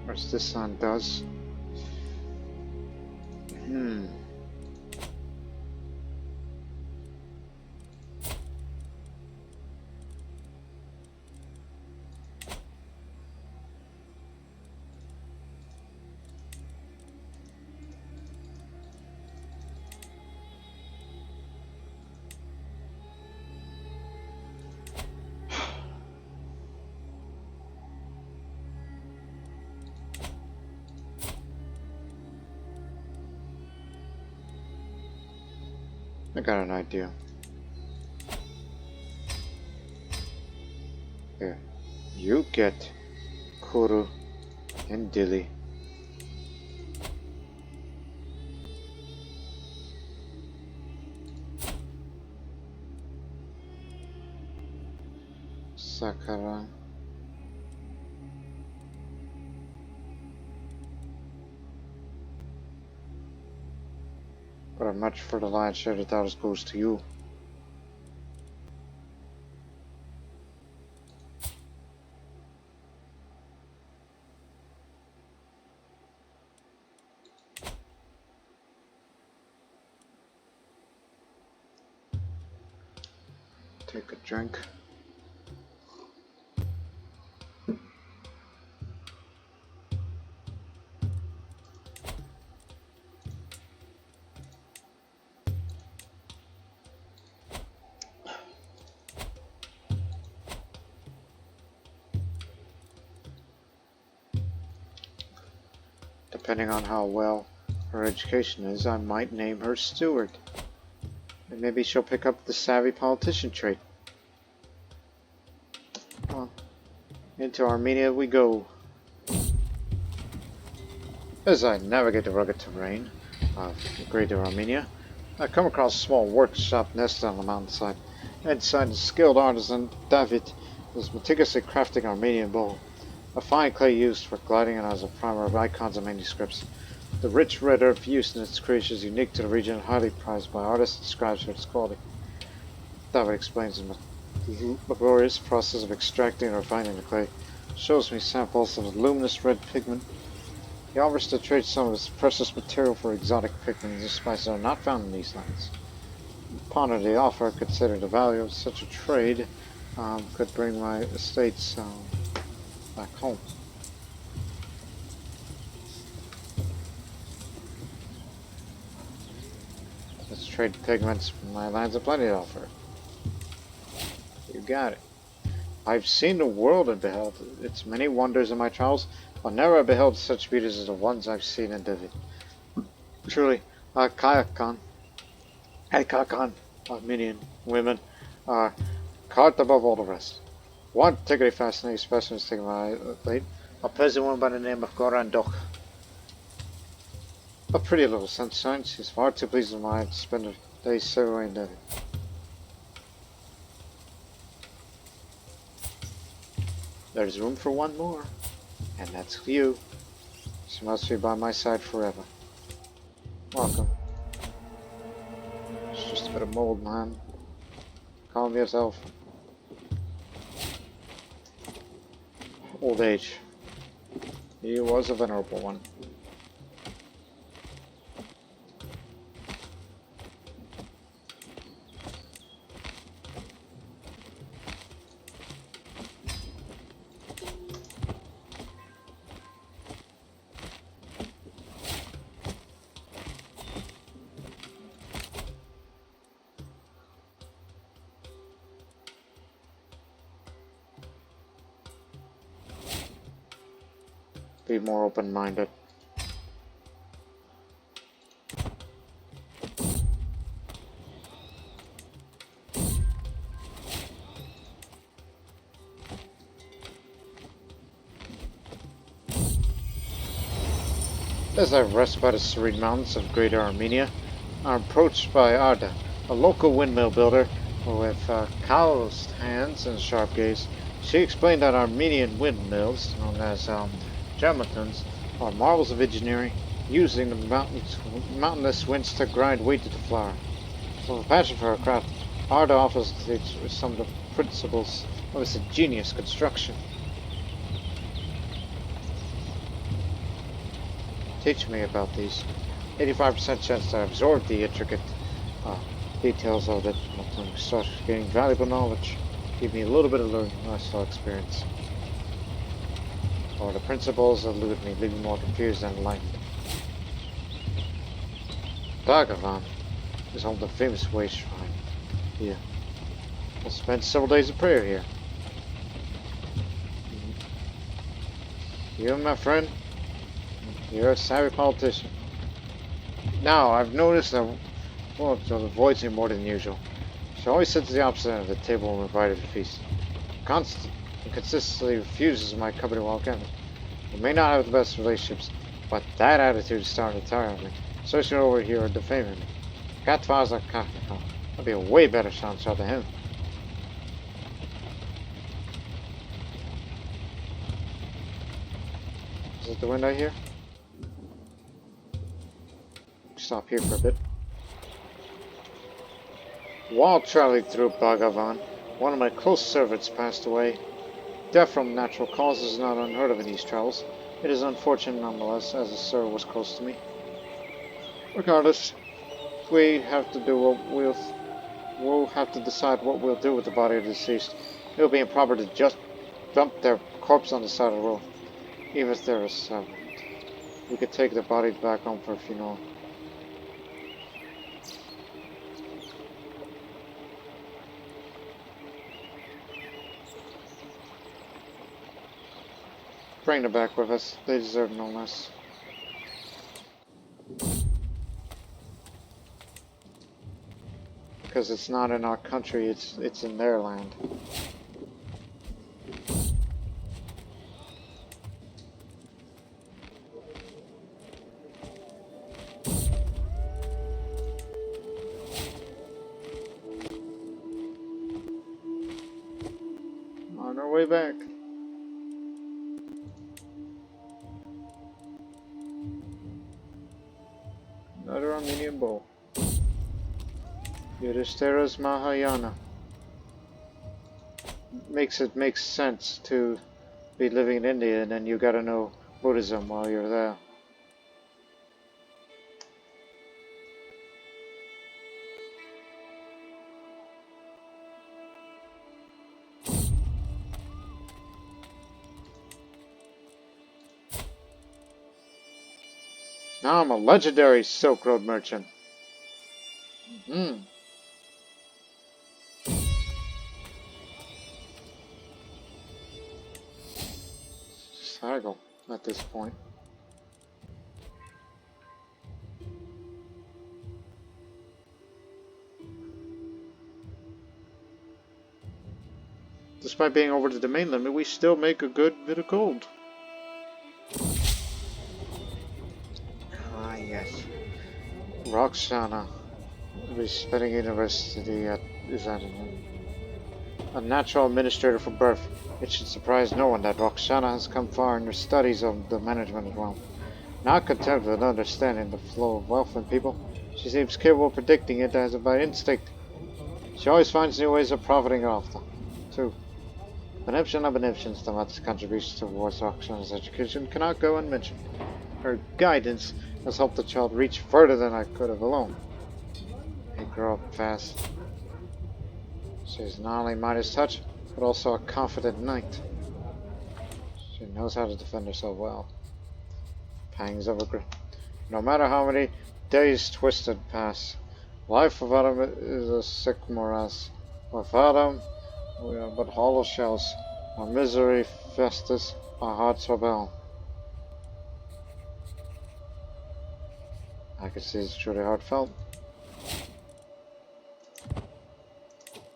Whereas this one does. I got an idea. Here, you get Kuru and Dilly. Takara. But I'm much for the lion's share of that goes to you. Take a drink. Depending on how well her education is, I might name her steward. And maybe she'll pick up the savvy politician trait. Well, into Armenia we go. As I navigate the rugged terrain of Greater Armenia, I come across a small workshop nested on the mountainside. Inside, the skilled artisan David is meticulously crafting Armenian bowl, a fine clay used for gliding and as a primer of icons and manuscripts. The rich red earth used in its creation is unique to the region and highly prized by artists and scribes for its quality. David explains the laborious process of extracting and refining the clay, shows me samples of the luminous red pigment. He offers to trade some of his precious material for exotic pigments and spices that are not found in these lands. Upon the offer, I consider the value of such a trade could bring my estates back home. Let's trade pigments from my lands of plenty to offer. You got it. I've seen the world and beheld its many wonders in my travels, but never have beheld such beauties as the ones I've seen in David. Truly, Kayakan, Armenian women are caught above all the rest. One particularly fascinating specimen is taken by a peasant woman by the name of Gorandok. A pretty little sunshine, she's far too pleased with mine to spend her days sailing in David. There's room for one more, and that's you. She must be by my side forever. Welcome. It's just a bit of mold, man. Calm yourself. Old age. He was a venerable one. Be more open-minded. As I rest by the serene mountains of Greater Armenia, I'm approached by Arda, a local windmill builder with calloused hands and sharp gaze. She explained that Armenian windmills, known as Debutantes, are marvels of engineering, using the mountainous winds to grind wheat into flour. With a passion for her craft, Arda offers to teach some of the principles of this ingenious construction. Teach me about these. 85% chance to absorb the intricate details of it, and start gaining valuable knowledge. Give me a little bit of lifestyle experience. Or the principles elude me, leaving more confused than enlightened. Dagavan is home to the famous way shrine. Here. We'll spend several days of prayer here. You, my friend, you're a savvy politician. Now, I've noticed that avoids me more than usual. She always sits the opposite end of the table when invited to feast. Consistently refuses my company while gathered. We may not have the best relationships, but that attitude is starting to tire on me. Especially over here or defaming me. Katvaza Kakako. I'd be a way better shot than him. Is it the window here? Stop here for a bit. While traveling through Bhagavan, one of my close servants passed away. Death from natural causes is not unheard of in these travels. It is unfortunate nonetheless, as the sir was close to me. Regardless, we have to do what we'll have to decide what we'll do with the body of the deceased. It would be improper to just dump their corpse on the side of the road, even if they're a servant. We could take the body back home for a funeral. Bring them back with us. They deserve no less. Because it's not in our country, it's in their land. On our way back. Another Armenian bowl. Yudhishthira's Mahayana. Makes sense to be living in India and then you gotta know Buddhism while you're there. Now I'm a legendary Silk Road merchant. Just haggle at this point. Despite being over to the main limit, we still make a good bit of gold. Ah, yes. Roxana. Respecting University at a natural administrator from birth. It should surprise no one that Roxana has come far in her studies of the management realm. Not content with understanding the flow of wealth and people, she seems capable of predicting it as by instinct. She always finds new ways of profiting off them, too. Beneficent of beneficence, the mother's contributions towards Roxana's education cannot go unmentioned. Her guidance has helped the child reach further than I could have alone. He grew up fast. She is not only Midas touch, but also a confident knight. She knows how to defend herself well. Pangs of regret. No matter how many days twisted pass, life without him is a sick morass. Without him, we are but hollow shells. Our misery festers, our hearts rebel. I can see it's truly heartfelt.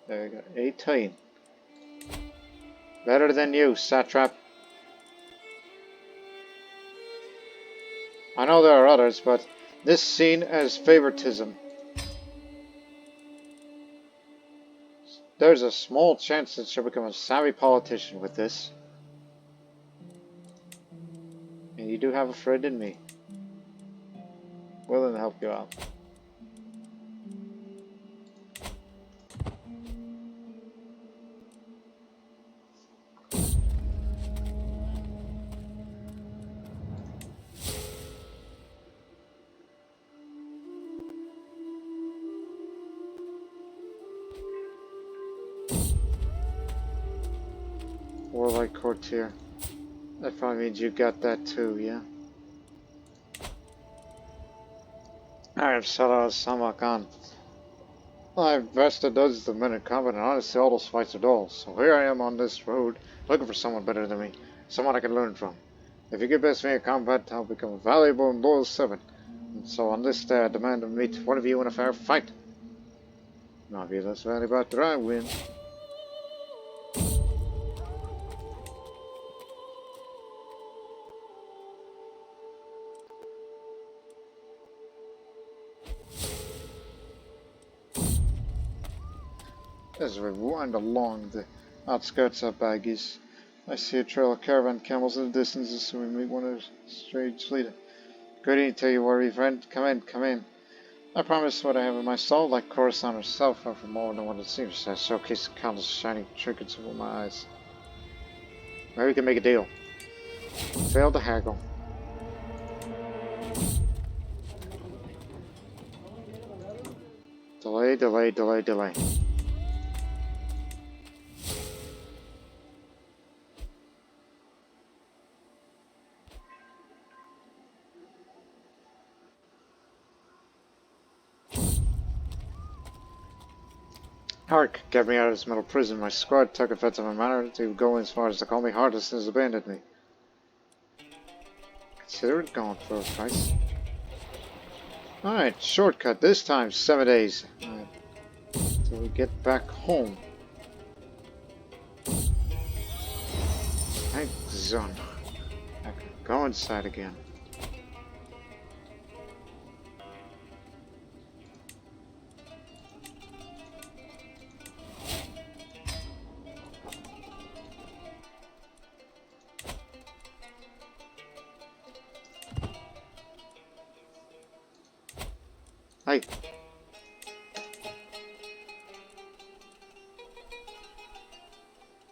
There you go. 18. Better than you, satrap. I know there are others, but this seen as favoritism. There's a small chance that she'll become a savvy politician with this. And you do have a friend in me. Willing to help you out. Warlike Courtier. That probably means you got that too, yeah? I am Salah Samarkand. I've vested dozens of men in combat, and honestly, all those fights are dull. So here I am on this road, looking for someone better than me, someone I can learn from. If you get best me in combat, I'll become a valuable and loyal servant. And so on this day, I demand to meet one of you in a fair fight. Now, if you're less valuable after I win. As we wind along the outskirts of Baggies, I see a trail of caravan camels in the distance, assuming we meet one of the strange fleet. Good evening to you, worthy friend. Come in, come in. I promise what I have in my soul, like Coruscant herself, and for more than what it seems. I showcase countless shining trinkets before my eyes. Maybe we can make a deal. Fail to haggle. Delay, delay, delay, delay. Hark, get me out of this metal prison. My squad took offense of my manner to go as far as to call me heartless and has abandoned me. Consider it gone for a price. Alright, shortcut this time, 7 days. Till we get back home. Thank Zun. I can go inside again. Hey.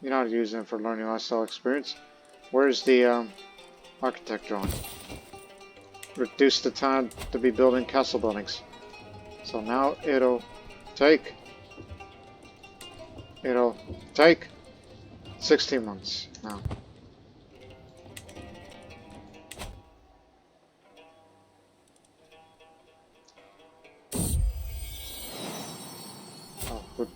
You're not using it for learning lifestyle experience. Where's the architect drawing? Reduce the time to be building castle buildings. So now it'll take 16 months now. Oh, good.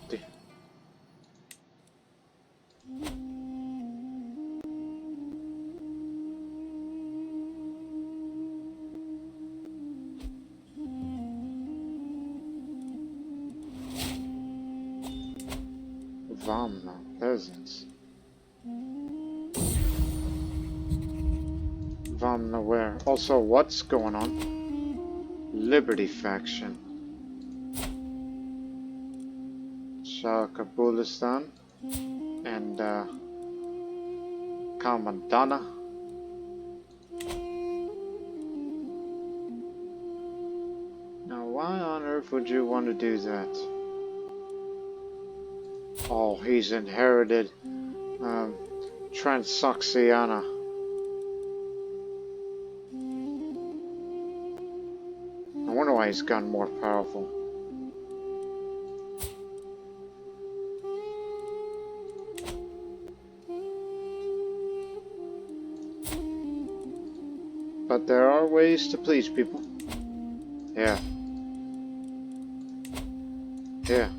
Vamna, peasants. Vamna where? Also, what's going on? Liberty faction. Shakabulistan and Kamandana. Now, why on earth would you want to do that? Oh, he's inherited Transoxiana. I wonder why he's gotten more powerful. But there are ways to please people. Yeah. Yeah.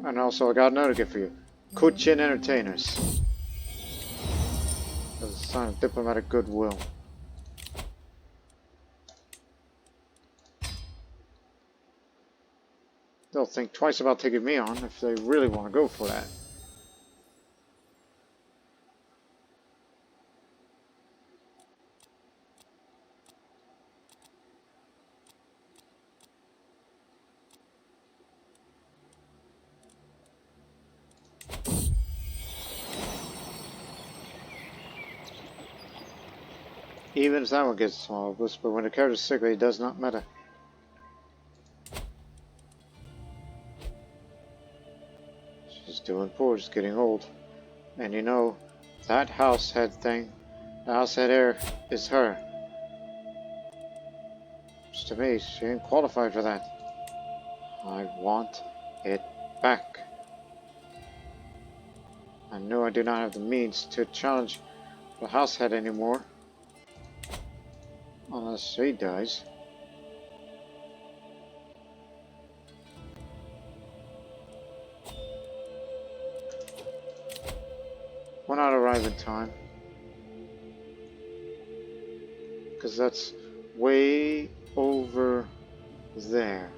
And also, I got another gift for you. Cochin Entertainers. As a sign of diplomatic goodwill. They'll think twice about taking me on if they really want to go for that. Even if that one gets a small boost, but when the character's sickly, it does not matter. She's doing poor, she's getting old. And you know, that house head thing, the house head heir, is her. Which to me, she ain't qualified for that. I want it back. I know I do not have the means to challenge the house head anymore. Unless she dies. Will not arrive in time. Because that's way over there.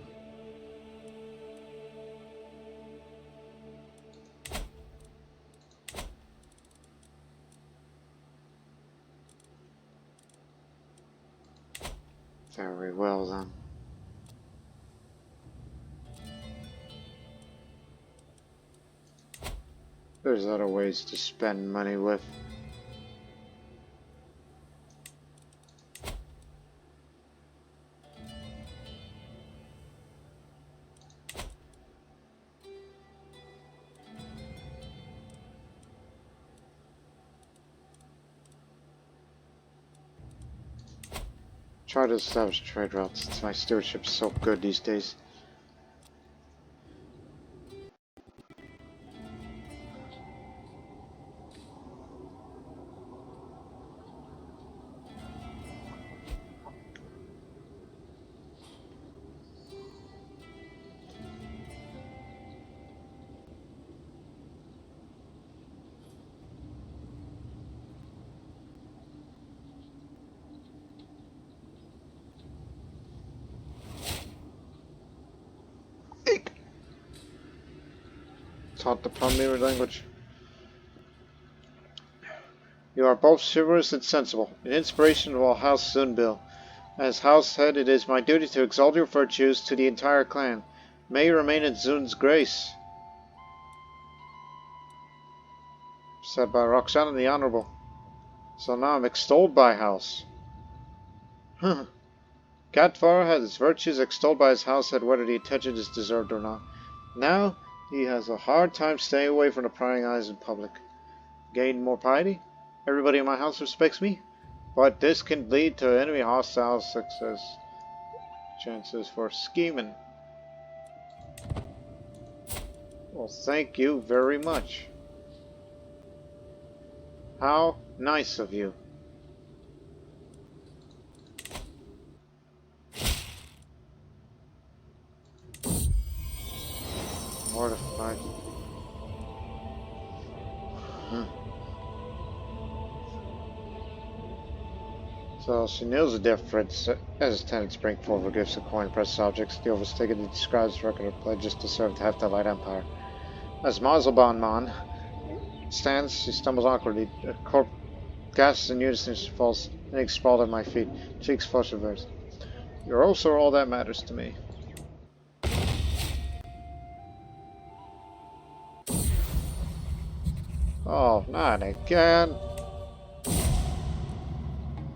Very well then. There's other ways to spend money with. Try to establish trade routes. It's my stewardship's so good these days. Taught the Palmyra language. You are both chivalrous and sensible, an inspiration of all House Zunbil. As house head, it is my duty to exalt your virtues to the entire clan. May you remain in Zun's grace. Said by Roxana the Honorable. So now I'm extolled by house. Katvar has his virtues extolled by his house head whether the attention is deserved or not. Now he has a hard time staying away from the prying eyes in public. Gain more piety? Everybody in my house respects me? But this can lead to enemy hostile success. Chances for scheming. Well, thank you very much. How nice of you. Mortified. So she knows the difference as tenants bring forward gifts of coin precious objects. The overstated describes record of pledges to serve the Hephthalite Empire. As Mazelban Man stands, she stumbles awkwardly. A corpse gasps in unison, she falls, and sprawled at my feet, cheeks flush with hers. You're also all that matters to me. Oh, not again.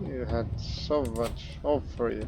You had so much hope for you.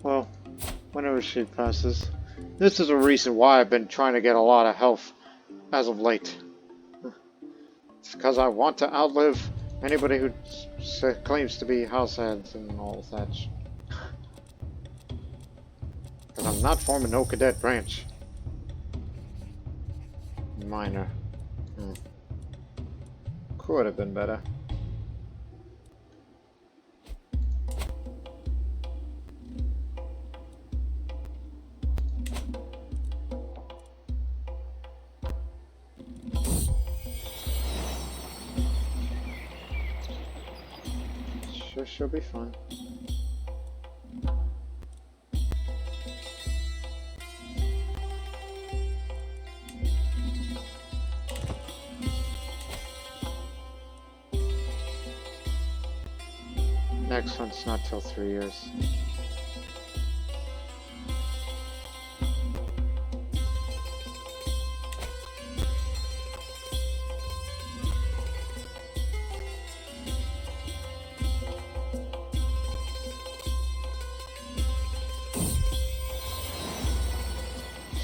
Well, whenever she passes. This is a reason why I've been trying to get a lot of health as of late. It's because I want to outlive anybody who claims to be house heads and all that. Because I'm not forming no cadet branch. Minor. Could have been better. Sure, she'll be fine. Next one's not till 3 years.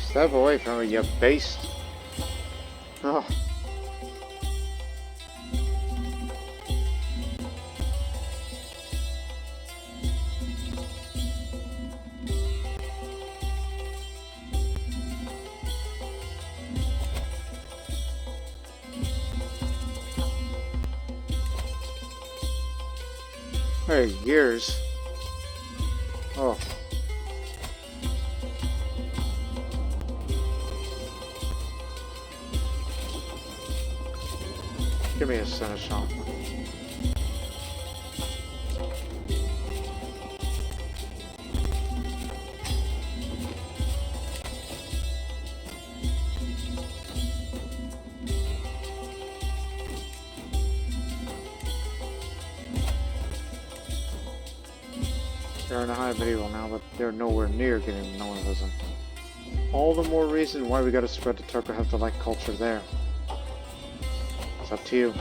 Step away from her, you beast. Oh. Hey, years. Oh. Give me a seneschal. They're in a high medieval now, but they're nowhere near getting nominalism. All the more reason why we gotta spread the Turco-Hephthalite culture there. It's up to you.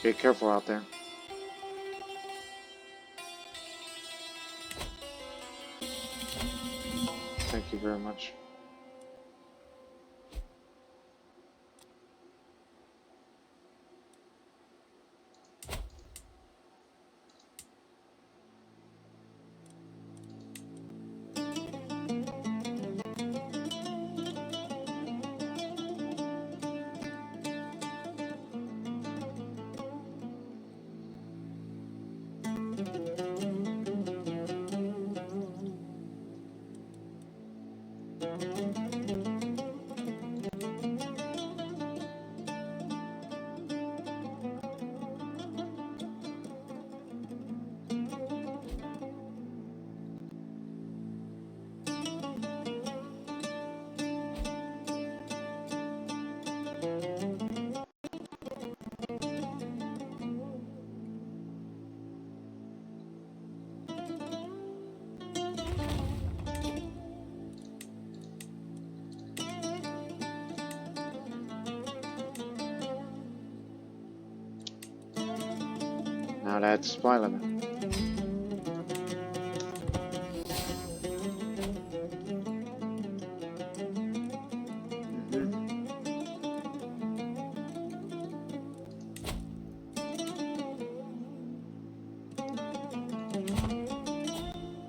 Be careful out there. Thank you very much. Now that's supply limit.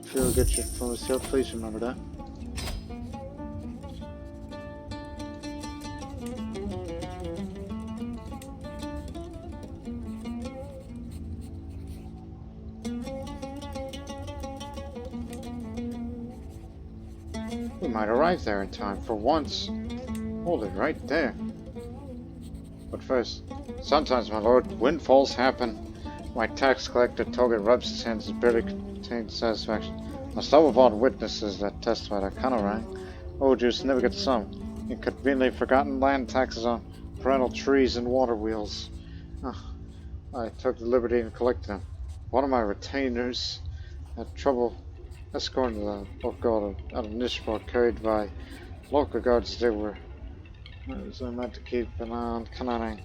If you'll get your phone sale, please remember that. We might arrive there in time. For once, hold it right there. But first, sometimes, my lord, windfalls happen. My tax collector Toga rubs his hands and barely contains satisfaction. I stumble upon witnesses that testify that Conorang, old Jews never get some. Inconveniently forgotten land taxes on parental trees and water wheels. I took the liberty and collected them. One of my retainers had trouble escorting the Overhaul out of Nishbar, carried by local guards. They were. So I meant to keep an eye on Conorang.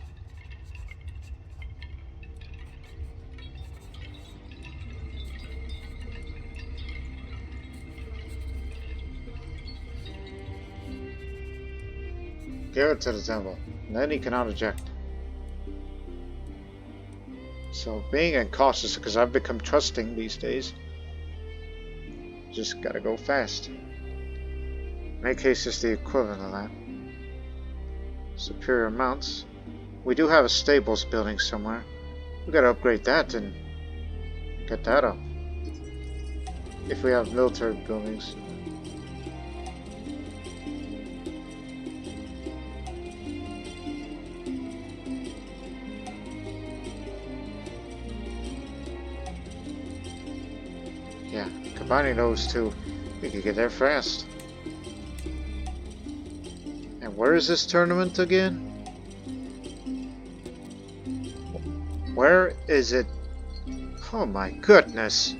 Give it to the temple, and then he cannot eject. So being incautious, because I've become trusting these days, just gotta go fast. Make haste is the equivalent of that. Superior mounts. We do have a stables building somewhere. We gotta upgrade that and get that up. If we have military buildings. Yeah, combining those two, we could get there fast. And where is this tournament again? Where is it? Oh my goodness.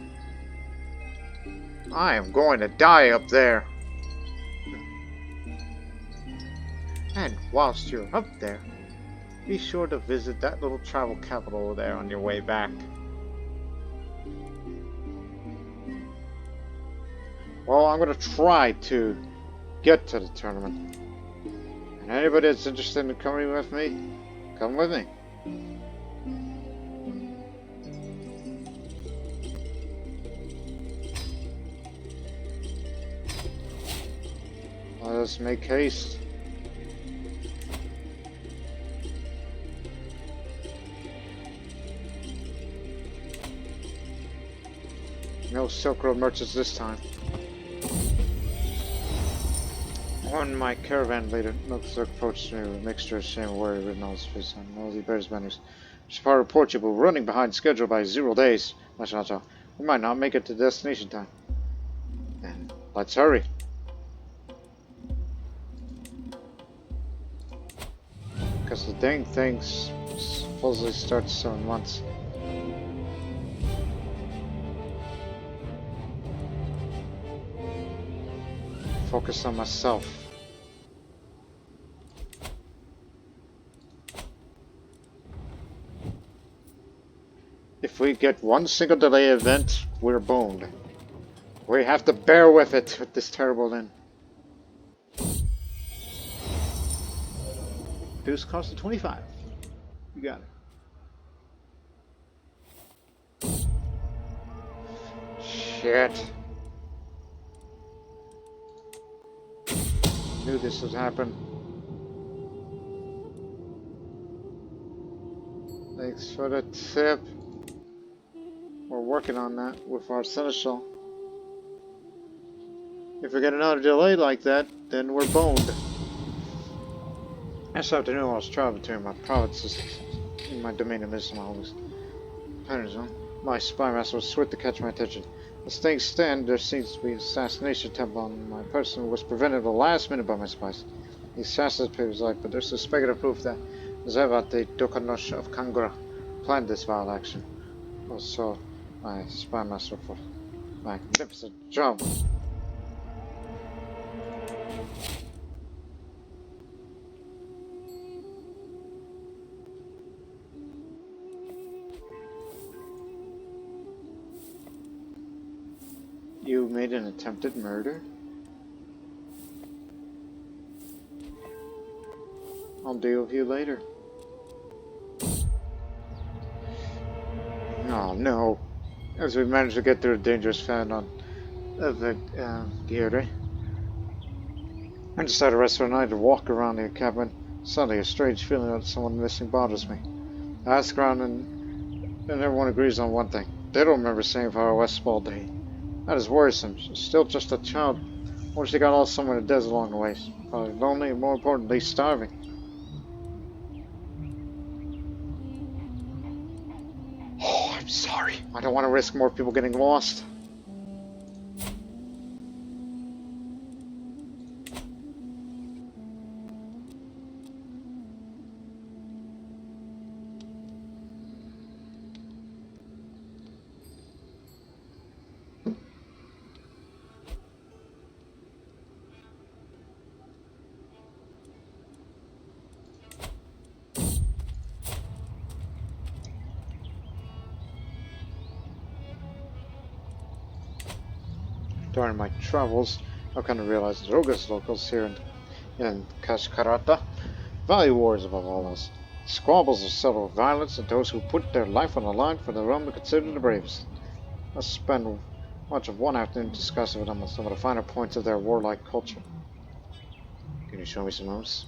I am going to die up there. And whilst you're up there, be sure to visit that little travel capital over there on your way back. Well, I'm going to try to get to the tournament. And anybody that's interested in coming with me, come with me. Let us make haste. No Silk Road merchants this time. On my caravan leader, Milkzuk approached me with a mixture of shame and worry written on his face on nosy bears banners. Supply report you, but we're running behind schedule by 0 days. We might not make it to destination time. Then let's hurry. Because the dang thing supposedly starts 7 months. focus on myself. If we get one single delay event, we're boned. We have to bear with it with this terrible end. Boost cost of 25. You got it. Shit. Knew this would happen. Thanks for the tip. We're working on that with our seneschal. If we get another delay like that, then we're boned. This afternoon I was traveling between my provinces in my domain of Islam's my spy master was swift to catch my attention. As things stand, there seems to be an assassination attempt on my person, was prevented at the last minute by my spies. The assassin paid his life, but there's suspected proof that Zevat the Dokanosh of Kangura planned this vile action. Also, my spy master for my magnificent job. You made an attempted murder? I'll deal with you later. Oh no. As we managed to get through the dangerous fan on Evagiri, I decided to rest for the night to walk around the cabin. Suddenly a strange feeling that someone missing bothers me. I ask around and everyone agrees on one thing. They don't remember seeing Far West all day. That is worrisome. She's still just a child. What if she got lost somewhere in the desert along the way? Probably lonely and, more importantly, starving. Oh, I'm sorry. I don't want to risk more people getting lost. During my travels, I kind of realized that Roga's locals here in Kashkarata value wars above all else. Squabbles are settled with violence, and those who put their life on the line for the realm are considered the bravest. I spent much of one afternoon discussing with them on some of the finer points of their warlike culture. Can you show me some moves?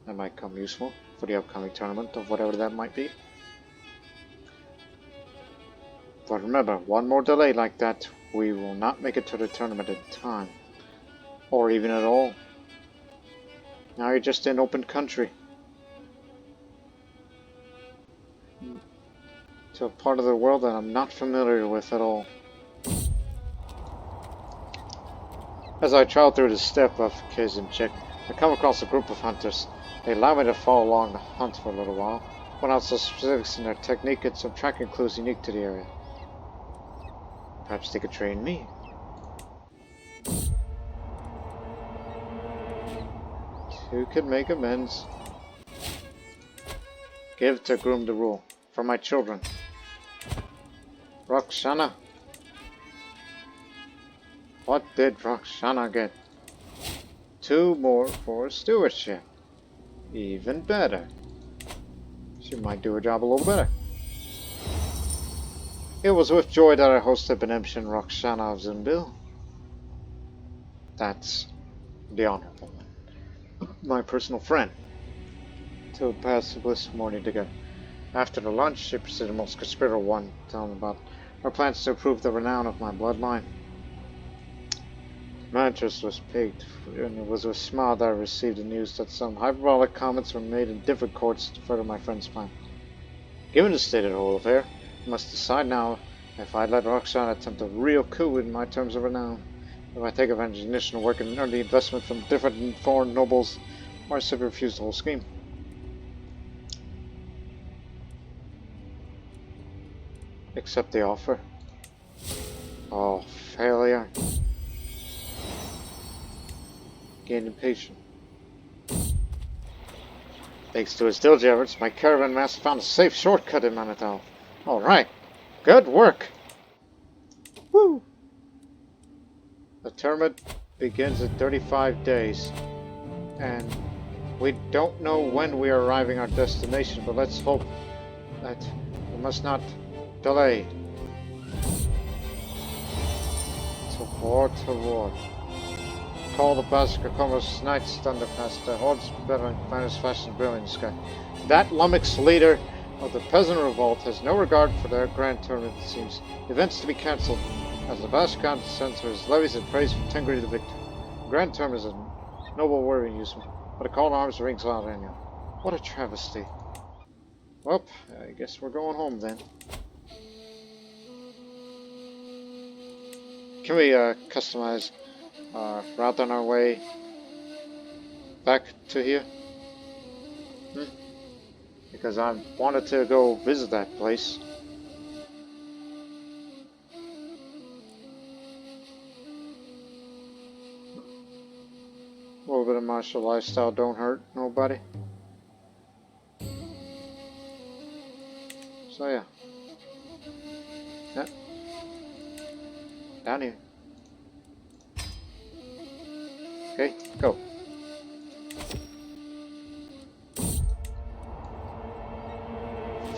That might come useful for the upcoming tournament of whatever that might be. But remember, one more delay like that, we will not make it to the tournament in time. Or even at all. Now you're just in open country. To a part of the world that I'm not familiar with at all. As I travel through the steppe of Kazimchik, I come across a group of hunters. They allow me to follow along the hunt for a little while, point out some specifics in their technique and some tracking clues unique to the area. Perhaps they could train me. Two could make amends. Give to groom the rule. For my children. Rakshana. What did Rakshana get? 2 more for stewardship. Even better. She might do her job a little better. It was with joy that I hosted Benemshin Rakshana of Zunbil. That's the honorable one. My personal friend. To pass a blissful morning together. After the lunch, she proceeded the most conspirator one, telling about her plans to improve the renown of my bloodline. My interest was piqued, and it was with a smile that I received the news that some hyperbolic comments were made in different courts to further my friend's plan. Given the state of the whole affair, I must decide now if I let Roxanne attempt a real coup in my terms of renown, if I take advantage of initial work and earn the investment from different foreign nobles, or I simply refuse the whole scheme. Accept the offer. Oh, failure. getting impatient. Thanks to his diligent efforts, my caravan master found a safe shortcut in Manital. Alright, good work! Woo! The tournament begins in 35 days, and we don't know when we are arriving at our destination, but let's hope that we must not delay. To war. Call the Basque Commerce Knights Thunderpass, the hordes better finest fashion brilliant sky. That lummox leader of the peasant revolt has no regard for their grand tournament, it seems. Events to be cancelled, as the Basque sends for his levies and praise for Tengri the victor. The grand tournament is a noble word in use, but a call to arms rings loud annual. What a travesty. Well, I guess we're going home then. Can we customize our route on our way back to here? Because I wanted to go visit that place. A little bit of martial lifestyle don't hurt nobody. So yeah. Yeah. Down here. Okay, go.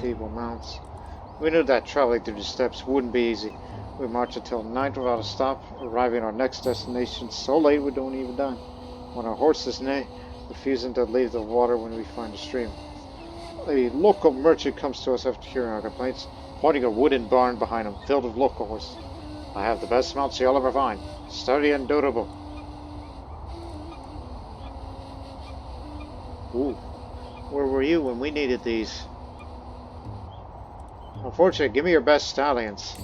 Feeble mounts. We knew that traveling through the steppes wouldn't be easy. We marched until night without a stop, arriving at our next destination so late we don't even dine. When our horses neigh, refusing to leave the water when we find a stream. A local merchant comes to us after hearing our complaints, pointing a wooden barn behind him, filled with local horses. I have the best mounts you'll ever find, sturdy and durable. Ooh, where were you when we needed these? Unfortunately, give me your best stallions.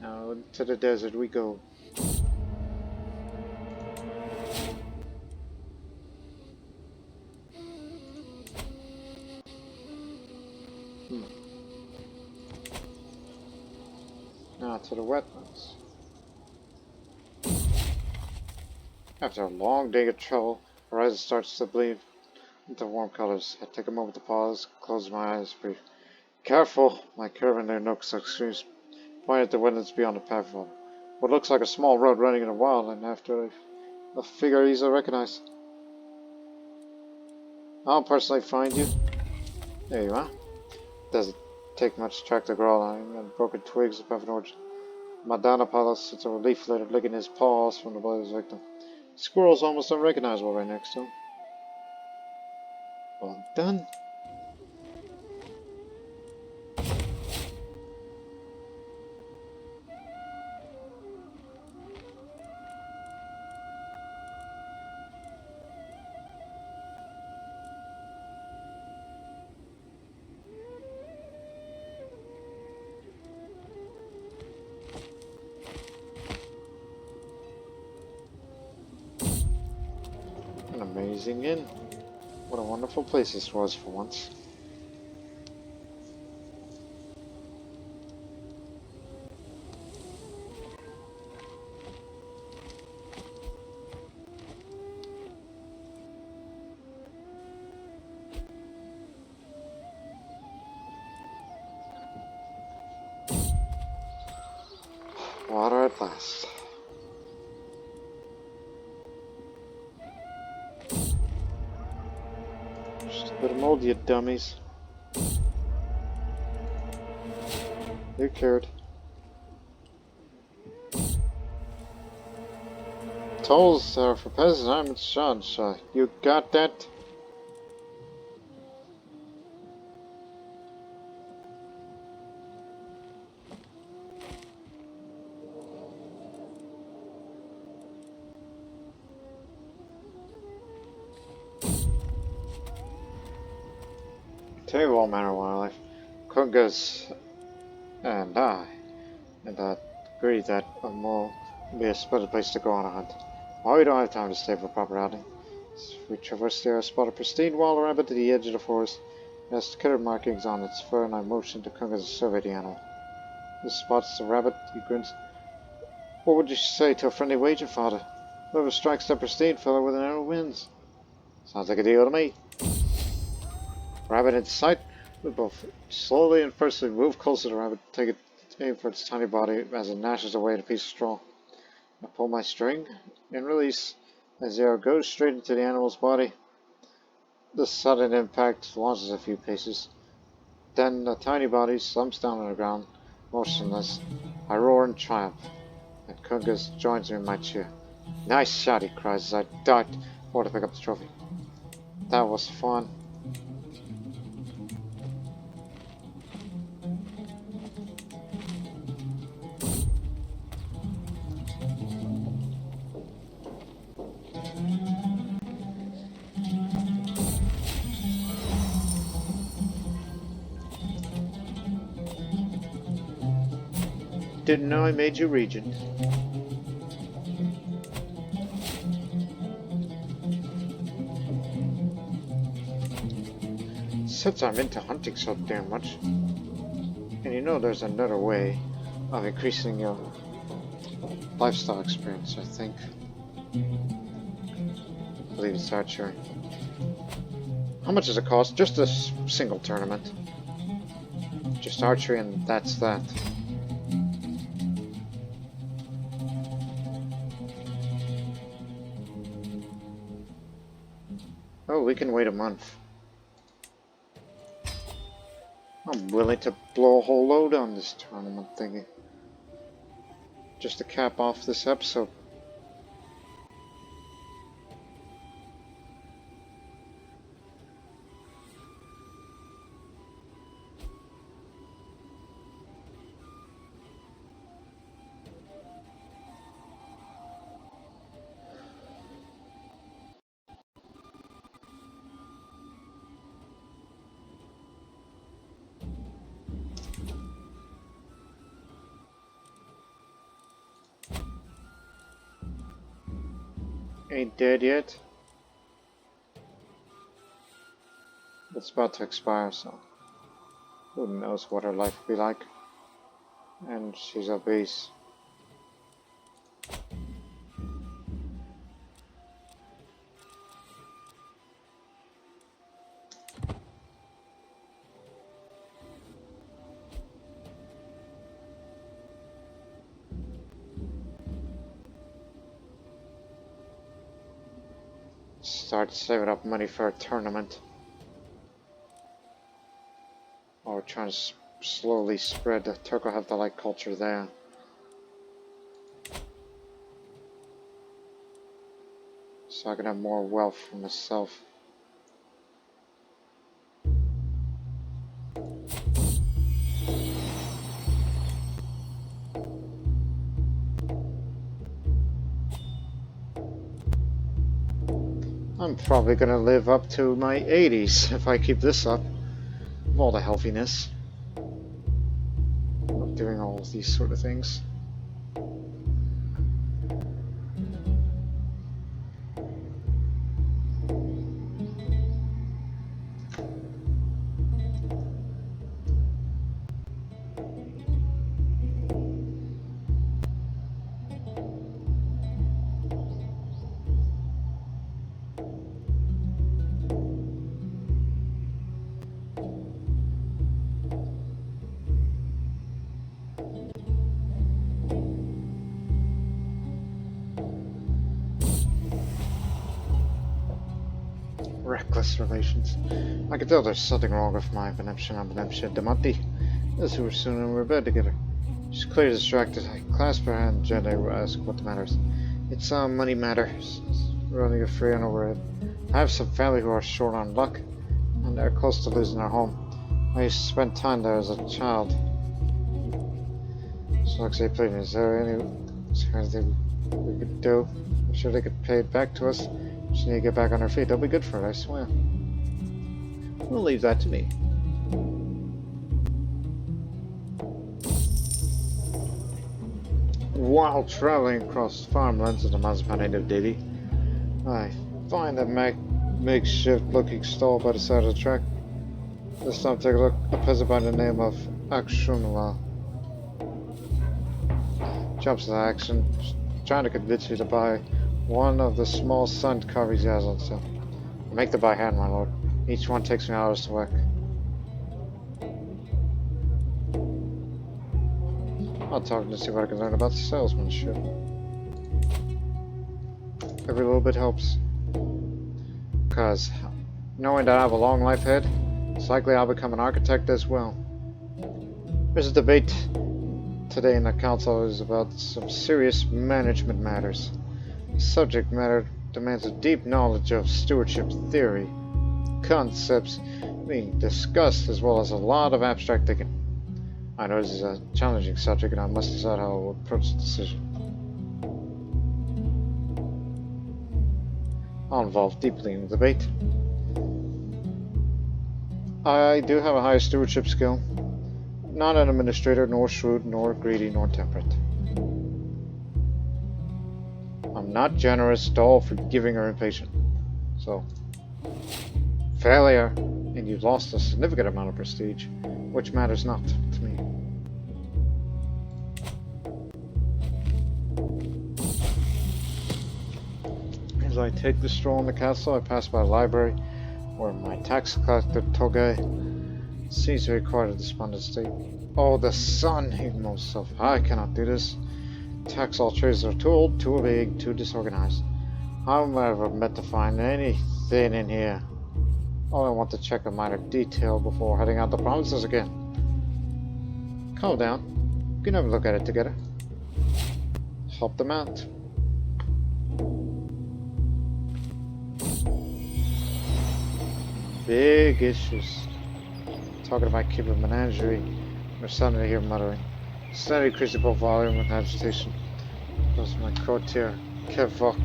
Now into the desert we go. Now to the wetlands. After a long day of travel, the horizon starts to bleed into warm colors. I take a moment to pause, close my eyes, breathe. Careful! My caravan there nooks extremes, pointing at the wetlands beyond the pathway. What looks like a small road running in a wild, and after a figure easily recognized. I'll personally find you. There you are. Doesn't take much to track the growling and broken twigs above an orchard. Madonna Palos sits over a leaf litter, licking his paws from the blood of his victim. The squirrel's almost unrecognizable right next to him. Well done. An amazing inn. What a wonderful place this was for once. Water at last. Just a bit of mold, you dummies. Who cared? Tolls are for peasants, I'm in charge. You got that? Tell all manner of wildlife. Kungas and I agree that a mole would be a splendid place to go on a hunt. Why we don't have time to stay for a proper outing. We traverse the area, spot a pristine wild rabbit to the edge of the forest. It has checkered markings on its fur, and I motioned to Kunga to survey the animal. This spots the rabbit, he grins. What would you say to a friendly wager, father? Whoever strikes the pristine fellow with an arrow wins. Sounds like a deal to me. Rabbit in sight. We both slowly and firstly move closer to the rabbit, take it aim for its tiny body as it gnashes away at a piece of straw. I pull my string and release as the arrow goes straight into the animal's body. The sudden impact launches a few paces. Then the tiny body slumps down on the ground, motionless. I roar in triumph, and Kungas joins me in my cheer. Nice shot, he cries as I dart forward to pick up the trophy. That was fun. Didn't know I made you regent. Since I'm into hunting so damn much, and you know there's another way of increasing your lifestyle experience, I think. I believe it's archery. How much does it cost? Just a single tournament. Just archery and that's that. Oh, we can wait a month. I'm willing to blow a whole load on this tournament thingy. Just to cap off this episode. Ain't dead yet. It's about to expire, so who knows what her life will be like. And she's obese. Start saving up money for a tournament. Or trying to slowly spread the Turco-Hephthalite culture there. So I can have more wealth for myself. I'm probably gonna live up to my 80s if I keep this up. Of all the healthiness of doing all of these sort of things. Reckless relations. I can tell there's something wrong with my beneficent Debutantes. As we were soon in our bed together. She's clearly distracted. I clasp her hand gently and ask what the matter is. It's a money matter. Running a free on overhead. I have some family who are short on luck, and they're close to losing their home. I used to spend time there as a child. So like say, please, is there anything we could do? I'm sure they could pay it back to us. Just need to get back on her feet. They'll be good for it, I swear. We'll leave that to me. While traveling across farmlands of the Cosmopolitan, I find a makeshift-looking stall by the side of the track. This time, take a look. A peasant by the name of Akshunwal. jumps to action, trying to convince me to buy one of the small sun carvings he has on sale. I make the by hand, my lord. Each one takes me hours to work. I'll talk to see what I can learn about salesmanship. Every little bit helps. Because knowing that I have a long life ahead, it's likely I'll become an architect as well. There's a debate today in the council is about some serious management matters. The subject matter demands a deep knowledge of stewardship theory, concepts being discussed, as well as a lot of abstract thinking. I know this is a challenging subject and I must decide how I will approach the decision. I'll involve deeply in the debate. I do have a high stewardship skill. Not an administrator, nor shrewd, nor greedy, nor temperate. I'm not generous, dull, forgiving, or impatient. So, failure, and you've lost a significant amount of prestige, which matters not to me. As I take the stroll in the castle, I pass by a library where my tax collector Toge seems to be quite a despondent state. Oh, the sun, he moans himself. I cannot do this. Tax alterations are too old, too vague, too disorganized. How am I ever meant to find anything in here? Oh, I want to check a minor detail before heading out the provinces again. Calm down. We can have a look at it together. Help them out. Big issues. Talking about keeping menagerie. We're starting to hear muttering. Slightly increasing both volume and agitation. That's my courtier, Kevok.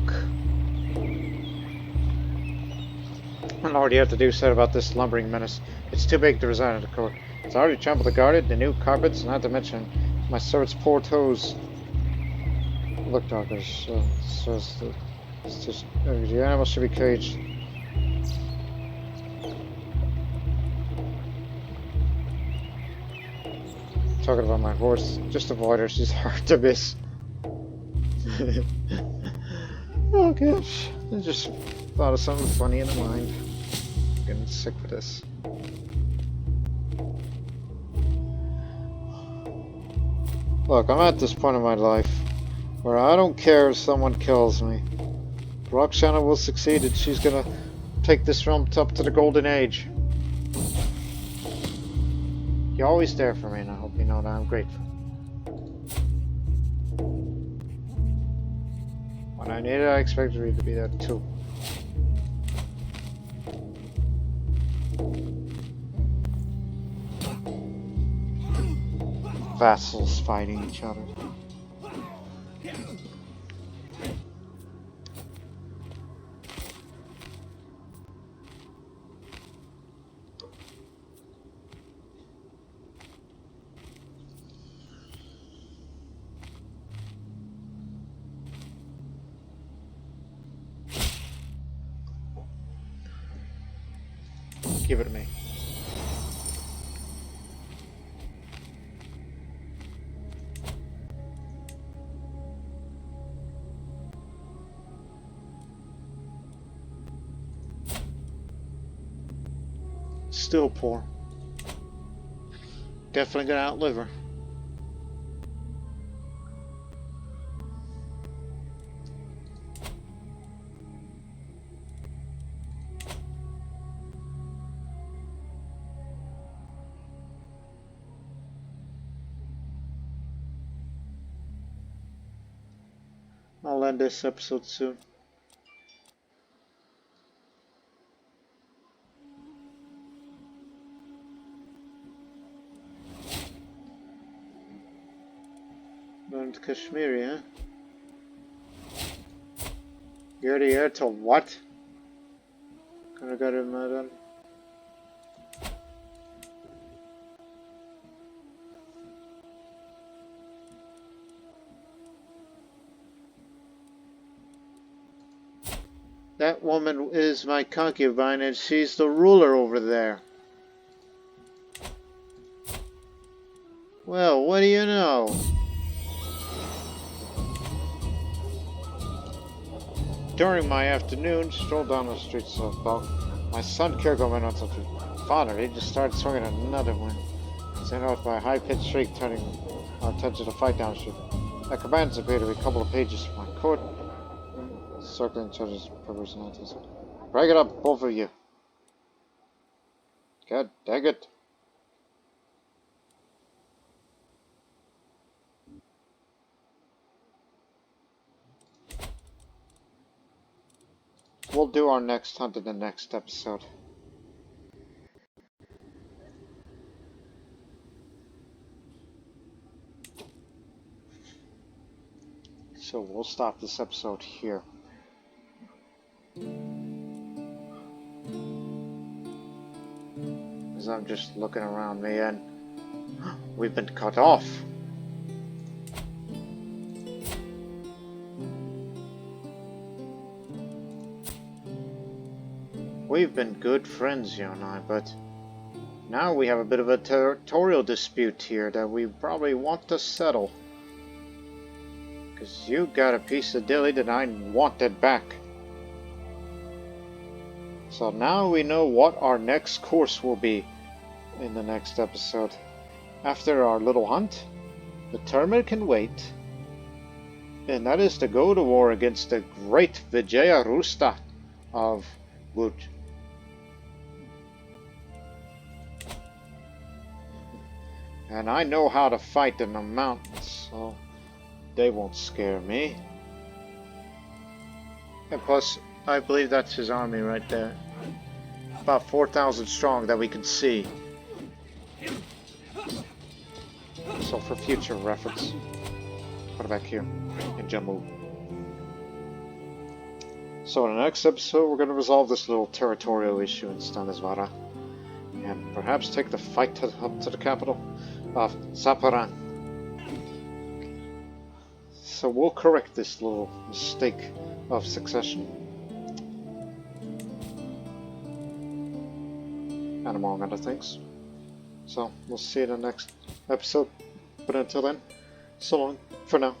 And all you have to do said about this lumbering menace. It's too big to reside in the court. It's already trampled the guarded, the new carpets, not to mention my servant's poor toes. Look, doctors, it's just the animal should be caged. Talking about my horse, just avoid her, she's hard to miss. Oh gosh, I just thought of something funny in the mind. I'm getting sick with this. Look, I'm at this point in my life where I don't care if someone kills me. Roxana will succeed and she's gonna take this realm up to the golden age. You're always there for me, and I hope you know that I'm grateful. When I need it, I expect you to be there too. Vassals fighting each other. Give it to me. Still poor. Definitely gonna outlive her. I'll end this episode soon. Learned Kashmiri, huh? You're the heir to what? Gonna get him, madam. That woman is my concubine and she's the ruler over there. Well, what do you know? during my afternoon stroll down the streets of Bulk, my son Kirgo went on to father. He just started swinging another one. Sent out by a high-pitched shriek, turning our attention to fight downstream. Our commands appear to be a couple of pages from my court. Circling judges' personalities. Break it up, both of you. God dang it. We'll do our next hunt in the next episode. So we'll stop this episode here. As I'm just looking around me and we've been cut off. We've been good friends, you and I, but now we have a bit of a territorial dispute here that we probably want to settle. Because you got a piece of dilly that I wanted back. So now we know what our next course will be in the next episode. After our little hunt, the tournament can wait. And that is to go to war against the great Vijaya Rusta of Wood. And I know how to fight in the mountains, so they won't scare me. And plus, I believe that's his army right there. About 4,000 strong that we can see. So for future reference, put it back here in Jammu. So in the next episode, we're going to resolve this little territorial issue in Stanisvara. And perhaps take the fight up to the capital of Saparan. So we'll correct this little mistake of succession. And among other things. So we'll see you in the next episode. But until then, so long for now.